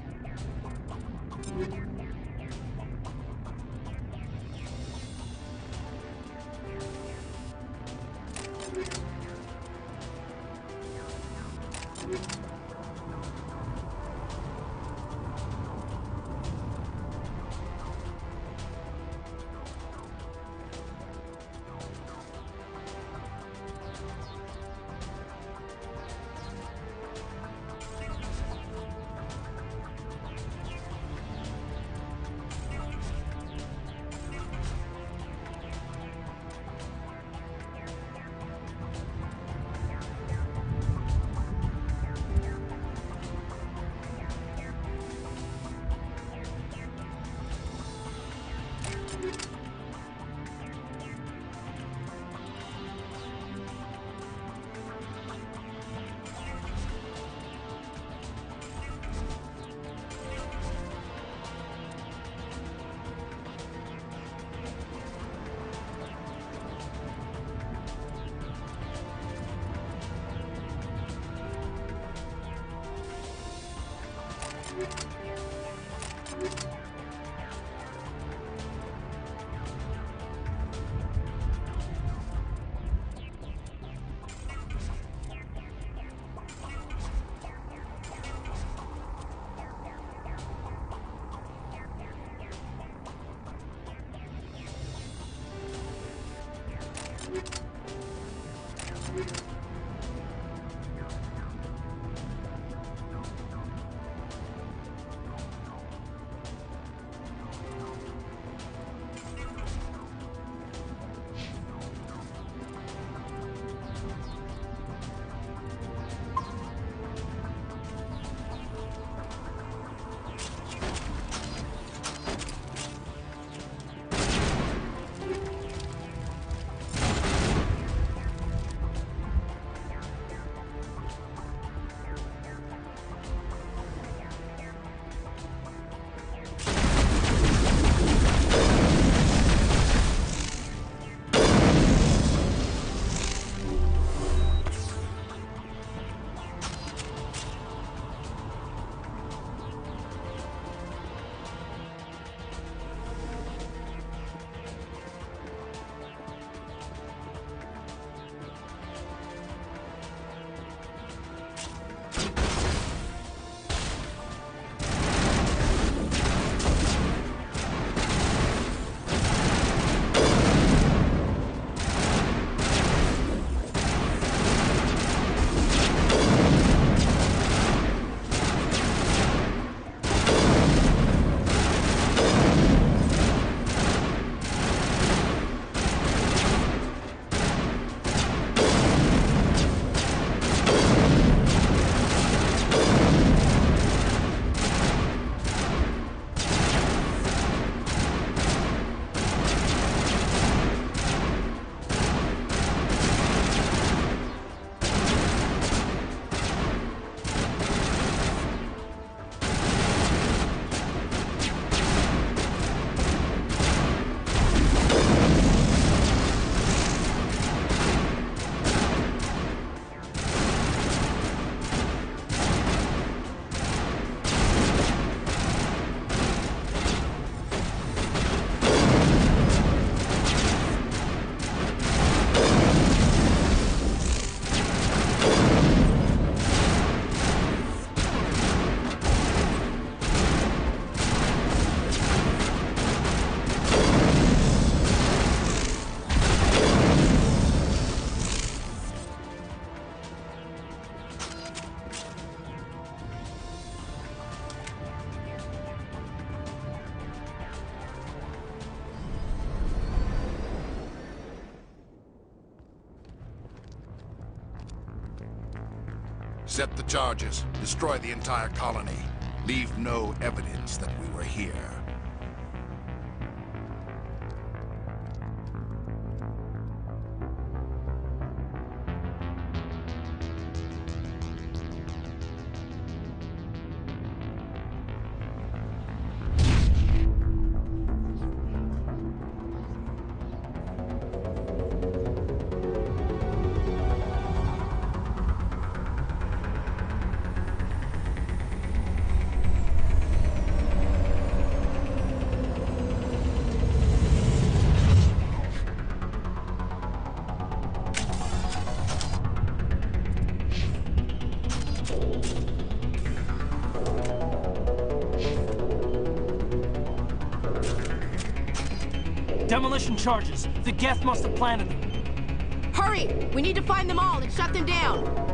Set the charges. Destroy the entire colony. Leave no evidence that we were here. Demolition charges. The Geth must have planted them. Hurry! We need to find them all and shut them down!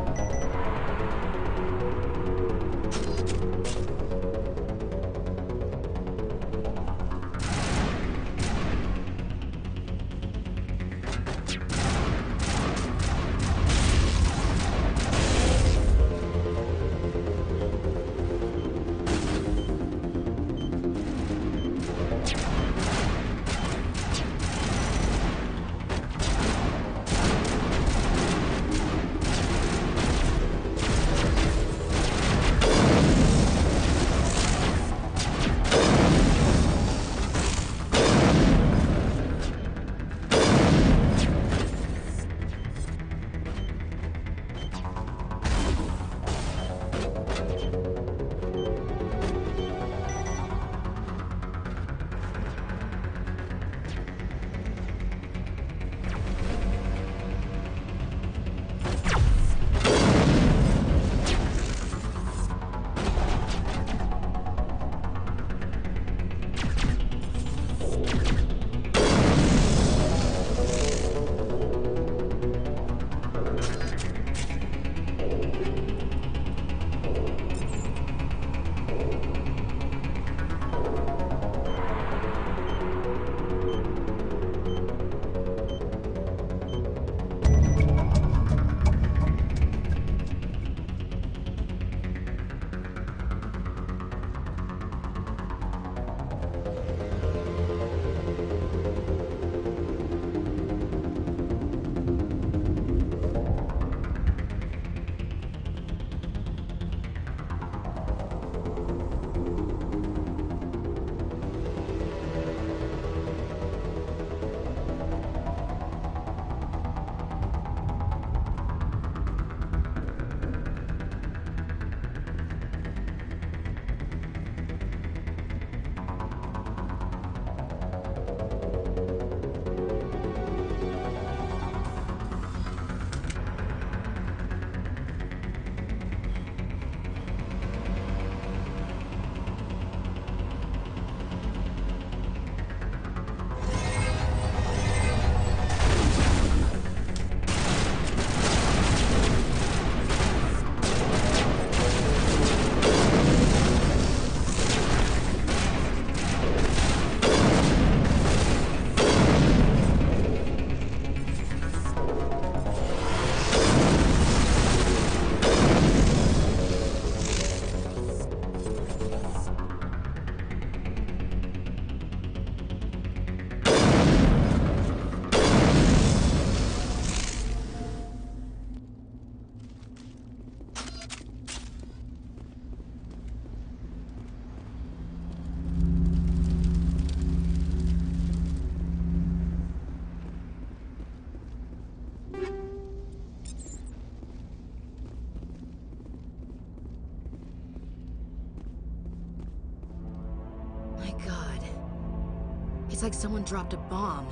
It's like someone dropped a bomb.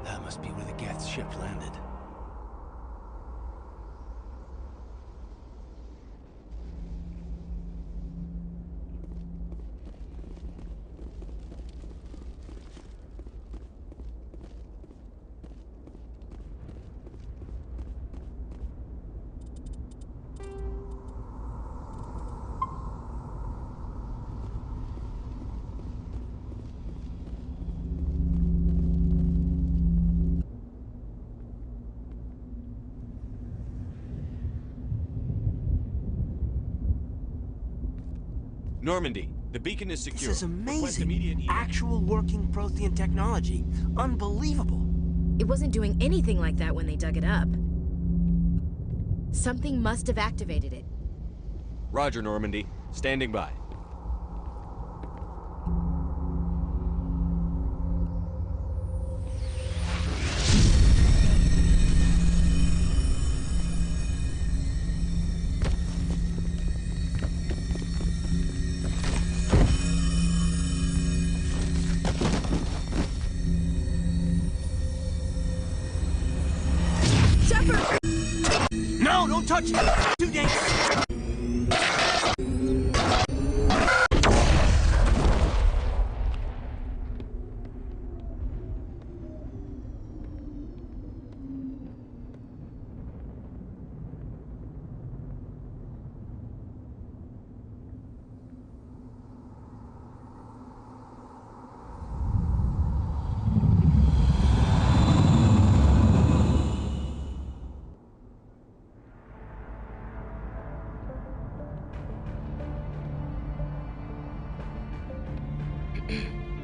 That must be where the Geth's ship landed. Normandy, the beacon is secure. This is amazing. Actual working Prothean technology. Unbelievable. It wasn't doing anything like that when they dug it up. Something must have activated it. Roger, Normandy. Standing by. No, don't touch it! Too dangerous!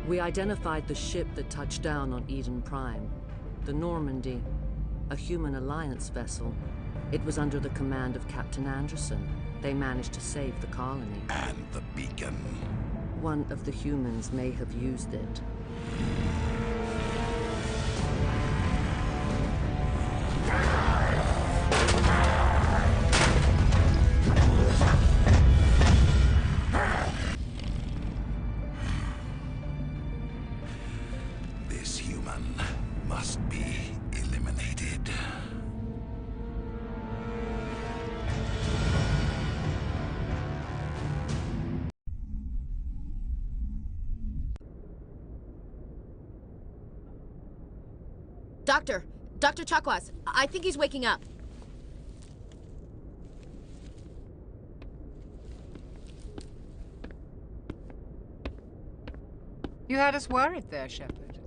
We identified the ship that touched down on Eden Prime. The Normandy, a human alliance vessel. It was under the command of Captain Anderson. They managed to save the colony. And the beacon. One of the humans may have used it. This human must be eliminated. Dr. Chakwas, I think he's waking up. You had us worried there, Shepard.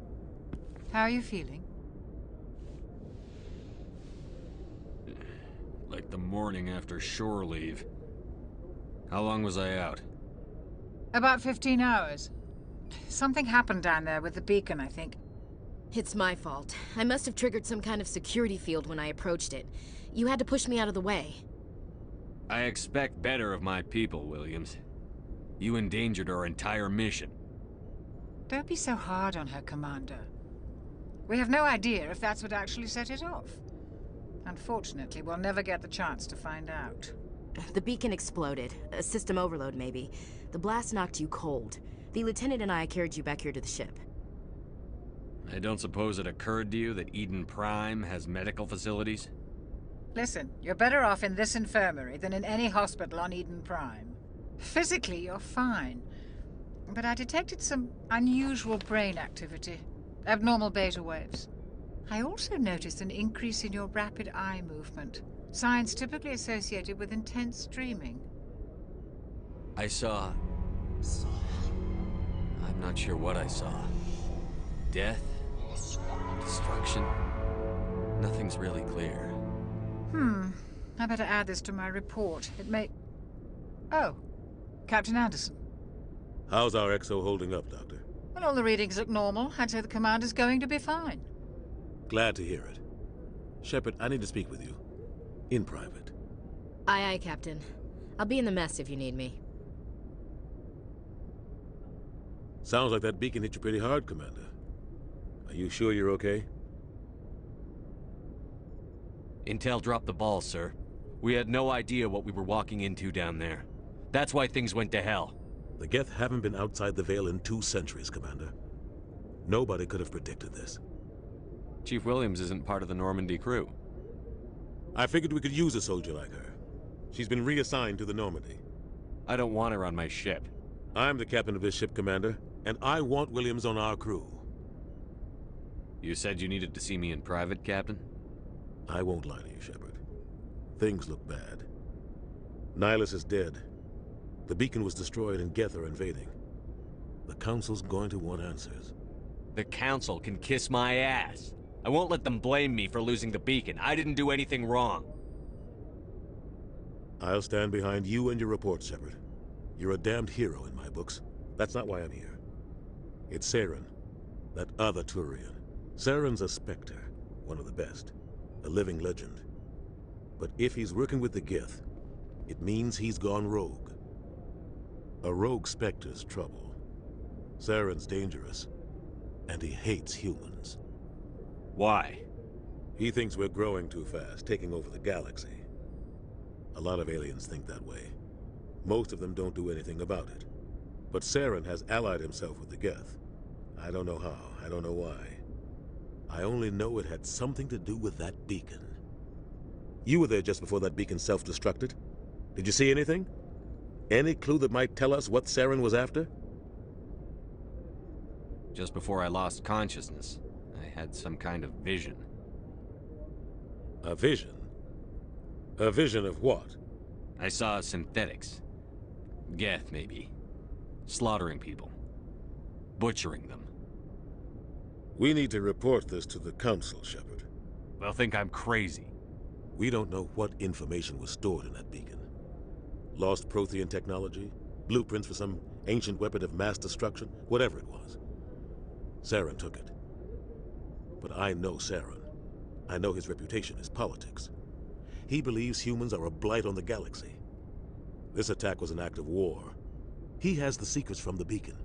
How are you feeling? Like the morning after shore leave. How long was I out? About 15 hours. Something happened down there with the beacon, I think. It's my fault. I must have triggered some kind of security field when I approached it. You had to push me out of the way. I expect better of my people, Williams. You endangered our entire mission. Don't be so hard on her, Commander. We have no idea if that's what actually set it off. Unfortunately, we'll never get the chance to find out. The beacon exploded. A system overload, maybe. The blast knocked you cold. The lieutenant and I carried you back here to the ship. I don't suppose it occurred to you that Eden Prime has medical facilities? Listen, you're better off in this infirmary than in any hospital on Eden Prime. Physically, you're fine. But I detected some unusual brain activity. Abnormal beta waves. I also noticed an increase in your rapid eye movement. Signs typically associated with intense dreaming. I saw... I'm not sure what I saw. Death? Destruction? Nothing's really clear. I better add this to my report. It may... Oh, Captain Anderson. How's our XO holding up, Doctor? Well, all the readings look normal. I'd say the commander's going to be fine. Glad to hear it. Shepard, I need to speak with you. In private. Aye, Captain. I'll be in the mess if you need me. Sounds like that beacon hit you pretty hard, Commander. Are you sure you're okay? Intel dropped the ball, sir. We had no idea what we were walking into down there. That's why things went to hell. The Geth haven't been outside the Veil in 2 centuries, Commander. Nobody could have predicted this. Chief Williams isn't part of the Normandy crew. I figured we could use a soldier like her. She's been reassigned to the Normandy. I don't want her on my ship. I'm the captain of this ship, Commander, and I want Williams on our crew. You said you needed to see me in private, Captain? I won't lie to you, Shepard. Things look bad. Nihlus is dead. The beacon was destroyed and Geth are invading. The Council's going to want answers. The Council can kiss my ass. I won't let them blame me for losing the beacon. I didn't do anything wrong. I'll stand behind you and your report, Shepard. You're a damned hero in my books. That's not why I'm here. It's Saren, that other Turian. Saren's a Spectre, one of the best, a living legend. But if he's working with the Geth, it means he's gone rogue. A rogue Spectre's trouble. Saren's dangerous, and he hates humans. Why? He thinks we're growing too fast, taking over the galaxy. A lot of aliens think that way. Most of them don't do anything about it. But Saren has allied himself with the Geth. I don't know how, I don't know why. I only know it had something to do with that beacon. You were there just before that beacon self-destructed. Did you see anything? Any clue that might tell us what Saren was after? Just before I lost consciousness, I had some kind of vision. A vision? A vision of what? I saw synthetics. Geth, maybe. Slaughtering people. Butchering them. We need to report this to the Council, Shepard. They'll think I'm crazy. We don't know what information was stored in that beacon. Lost Prothean technology? Blueprints for some ancient weapon of mass destruction? Whatever it was. Saren took it. But I know Saren. I know his reputation is politics. He believes humans are a blight on the galaxy. This attack was an act of war. He has the secrets from the beacon.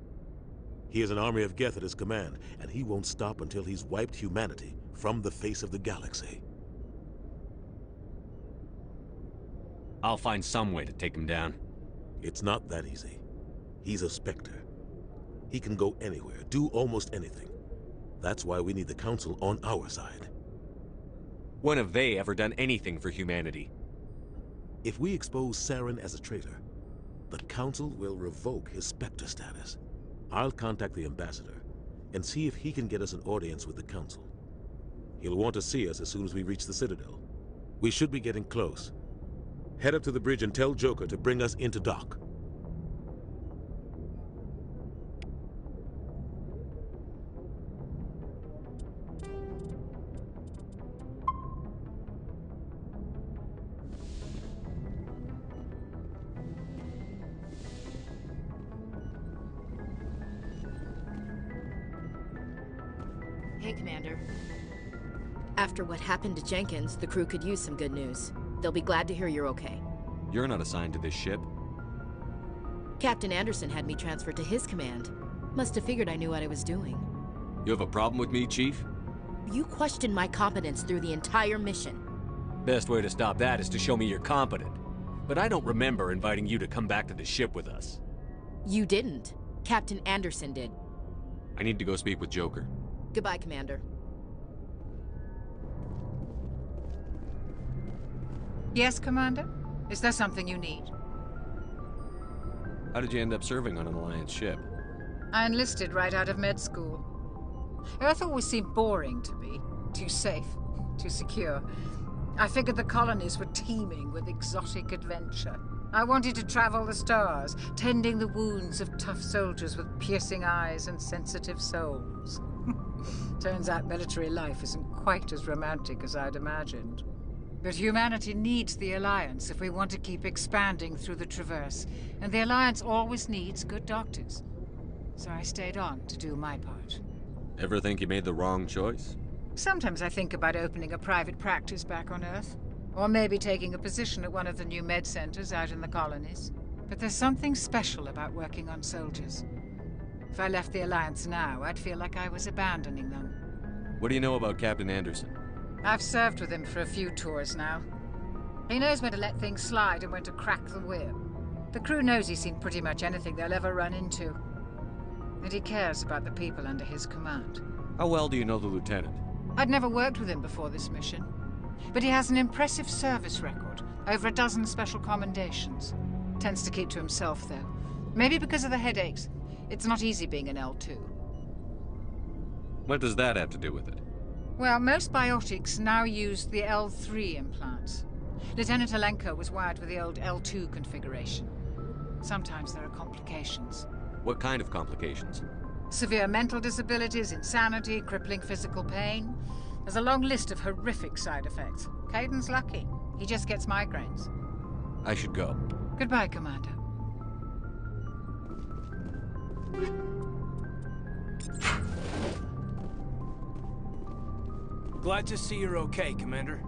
He has an army of Geth at his command, and he won't stop until he's wiped humanity from the face of the galaxy. I'll find some way to take him down. It's not that easy. He's a Spectre. He can go anywhere, do almost anything. That's why we need the Council on our side. When have they ever done anything for humanity? If we expose Saren as a traitor, the Council will revoke his Spectre status. I'll contact the Ambassador and see if he can get us an audience with the Council. He'll want to see us as soon as we reach the Citadel. We should be getting close. Head up to the bridge and tell Joker to bring us into dock. Hey, Commander. After what happened to Jenkins, the crew could use some good news. They'll be glad to hear you're okay. You're not assigned to this ship. Captain Anderson had me transferred to his command. Must have figured I knew what I was doing. You have a problem with me, Chief? You questioned my competence through the entire mission. Best way to stop that is to show me you're competent. But I don't remember inviting you to come back to the ship with us. You didn't. Captain Anderson did. I need to go speak with Joker. Goodbye, Commander. Yes, Commander? Is there something you need? How did you end up serving on an Alliance ship? I enlisted right out of med school. Earth always seemed boring to me. Too safe, too secure. I figured the colonies were teeming with exotic adventure. I wanted to travel the stars, tending the wounds of tough soldiers with piercing eyes and sensitive souls. Turns out military life isn't quite as romantic as I'd imagined. But humanity needs the Alliance if we want to keep expanding through the Traverse, and the Alliance always needs good doctors. So I stayed on to do my part. Ever think you made the wrong choice? Sometimes I think about opening a private practice back on Earth, or maybe taking a position at one of the new med centers out in the colonies. But there's something special about working on soldiers. If I left the Alliance now, I'd feel like I was abandoning them. What do you know about Captain Anderson? I've served with him for a few tours now. He knows when to let things slide and when to crack the whip. The crew knows he's seen pretty much anything they'll ever run into. And he cares about the people under his command. How well do you know the Lieutenant? I'd never worked with him before this mission. But he has an impressive service record, over a dozen special commendations. Tends to keep to himself, though. Maybe because of the headaches. It's not easy being an L2. What does that have to do with it? Well, most biotics now use the L3 implants. Lieutenant Alenko was wired with the old L2 configuration. Sometimes there are complications. What kind of complications? Severe mental disabilities, insanity, crippling physical pain. There's a long list of horrific side effects. Caden's lucky. He just gets migraines. I should go. Goodbye, Commander. Glad to see you're okay, Commander.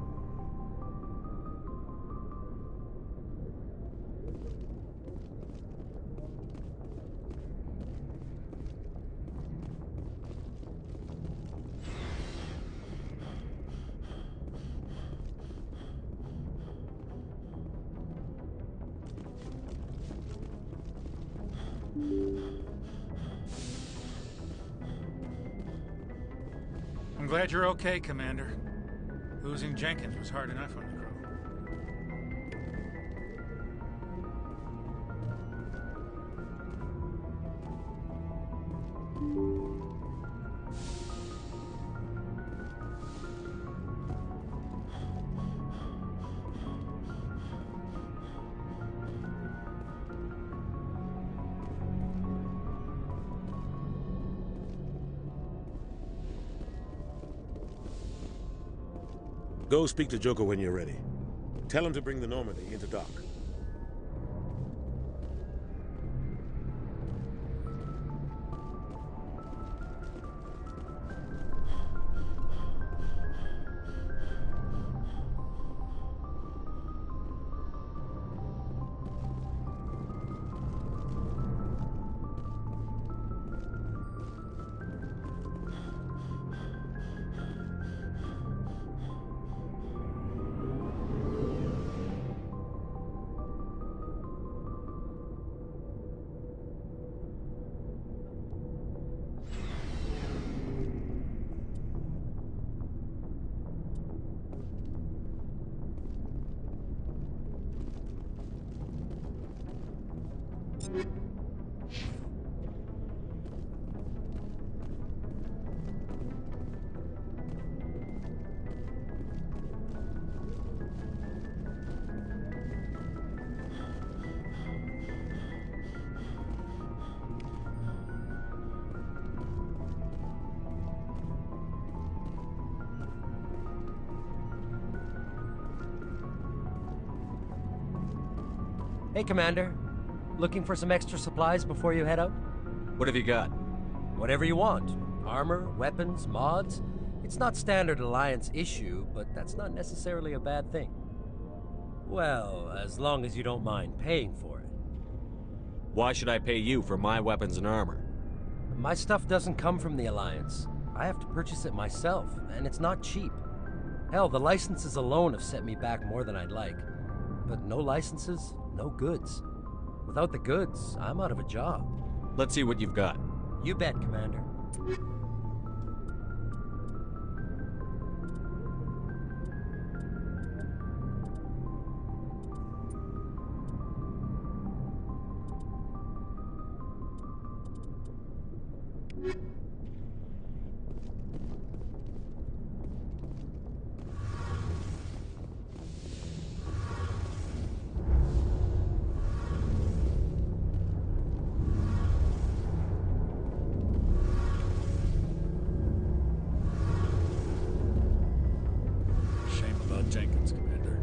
I'm glad you're okay, Commander. Losing Jenkins was hard enough on the crew. Go speak to Joker when you're ready. Tell him to bring the Normandy into dock. Hey, Commander. Looking for some extra supplies before you head out? What have you got? Whatever you want. Armor, weapons, mods. It's not standard Alliance issue, but that's not necessarily a bad thing. Well, as long as you don't mind paying for it. Why should I pay you for my weapons and armor? My stuff doesn't come from the Alliance. I have to purchase it myself, and it's not cheap. Hell, the licenses alone have set me back more than I'd like. But no licenses, no goods. Without the goods, I'm out of a job. Let's see what you've got. You bet, Commander. Jenkins, Commander.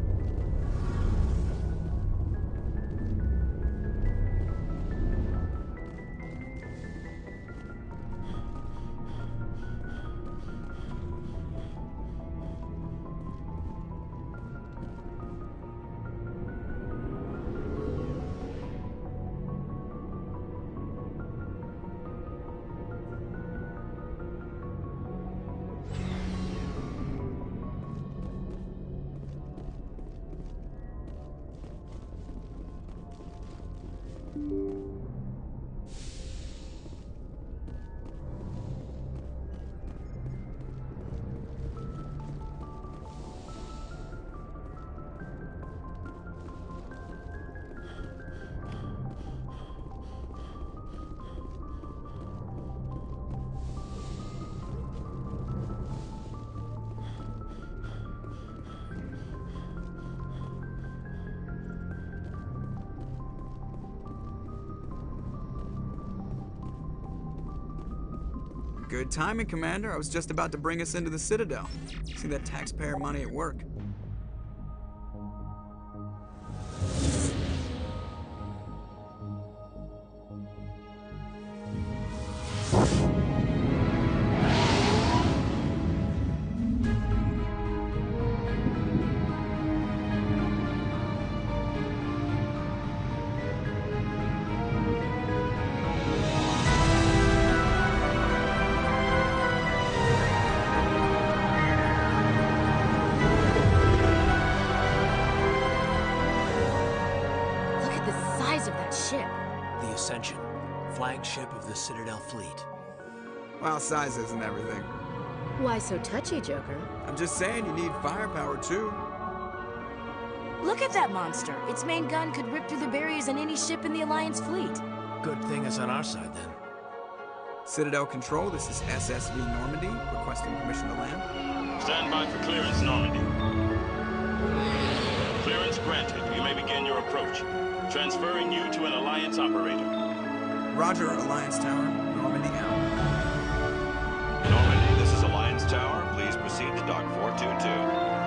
Good timing, Commander. I was just about to bring us into the Citadel. See that taxpayer money at work. The Ascension, flagship of the Citadel fleet. Well, size isn't everything. Why so touchy, Joker? I'm just saying you need firepower, too. Look at that monster. Its main gun could rip through the barriers in any ship in the Alliance fleet. Good thing it's on our side, then. Citadel Control, this is SSV Normandy, requesting permission to land. Stand by for clearance, Normandy. Clearance granted. You may begin your approach. Transferring you to an Alliance operator. Roger, Alliance Tower. Normandy out. Normandy, this is Alliance Tower. Please proceed to Dock 422.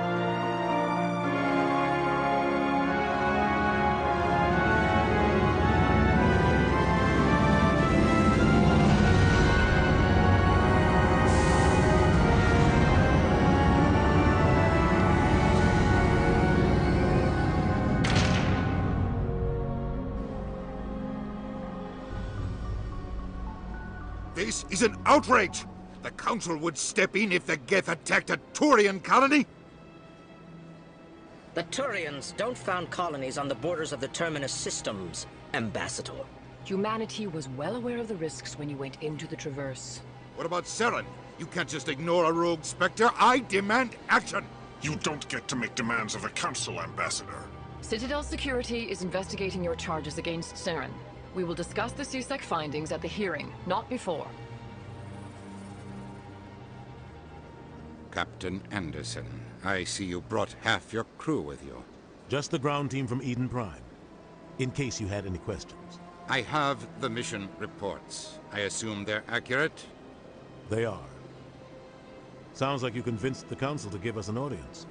This is an outrage! The Council would step in if the Geth attacked a Turian colony? The Turians don't found colonies on the borders of the Terminus systems, Ambassador. Humanity was well aware of the risks when you went into the Traverse. What about Saren? You can't just ignore a rogue Spectre. I demand action! You don't get to make demands of the Council, Ambassador. Citadel Security is investigating your charges against Saren. We will discuss the CSEC findings at the hearing, not before. Captain Anderson, I see you brought half your crew with you. Just the ground team from Eden Prime, in case you had any questions. I have the mission reports. I assume they're accurate? They are. Sounds like you convinced the Council to give us an audience.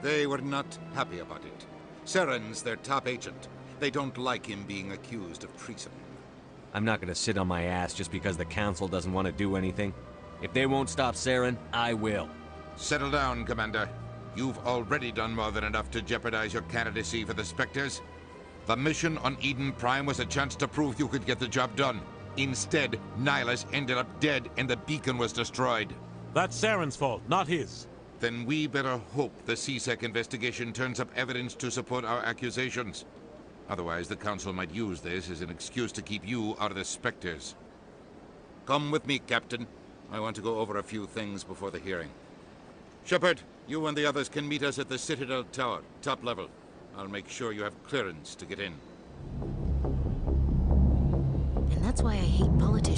They were not happy about it. Saren's their top agent. They don't like him being accused of treason. I'm not gonna sit on my ass just because the Council doesn't want to do anything. If they won't stop Saren, I will. Settle down, Commander. You've already done more than enough to jeopardize your candidacy for the Spectres. The mission on Eden Prime was a chance to prove you could get the job done. Instead, Nihlus ended up dead and the beacon was destroyed. That's Saren's fault, not his. Then we better hope the CSEC investigation turns up evidence to support our accusations. Otherwise, the Council might use this as an excuse to keep you out of the Spectres. Come with me, Captain. I want to go over a few things before the hearing. Shepard, you and the others can meet us at the Citadel Tower, top level. I'll make sure you have clearance to get in. And that's why I hate politicians.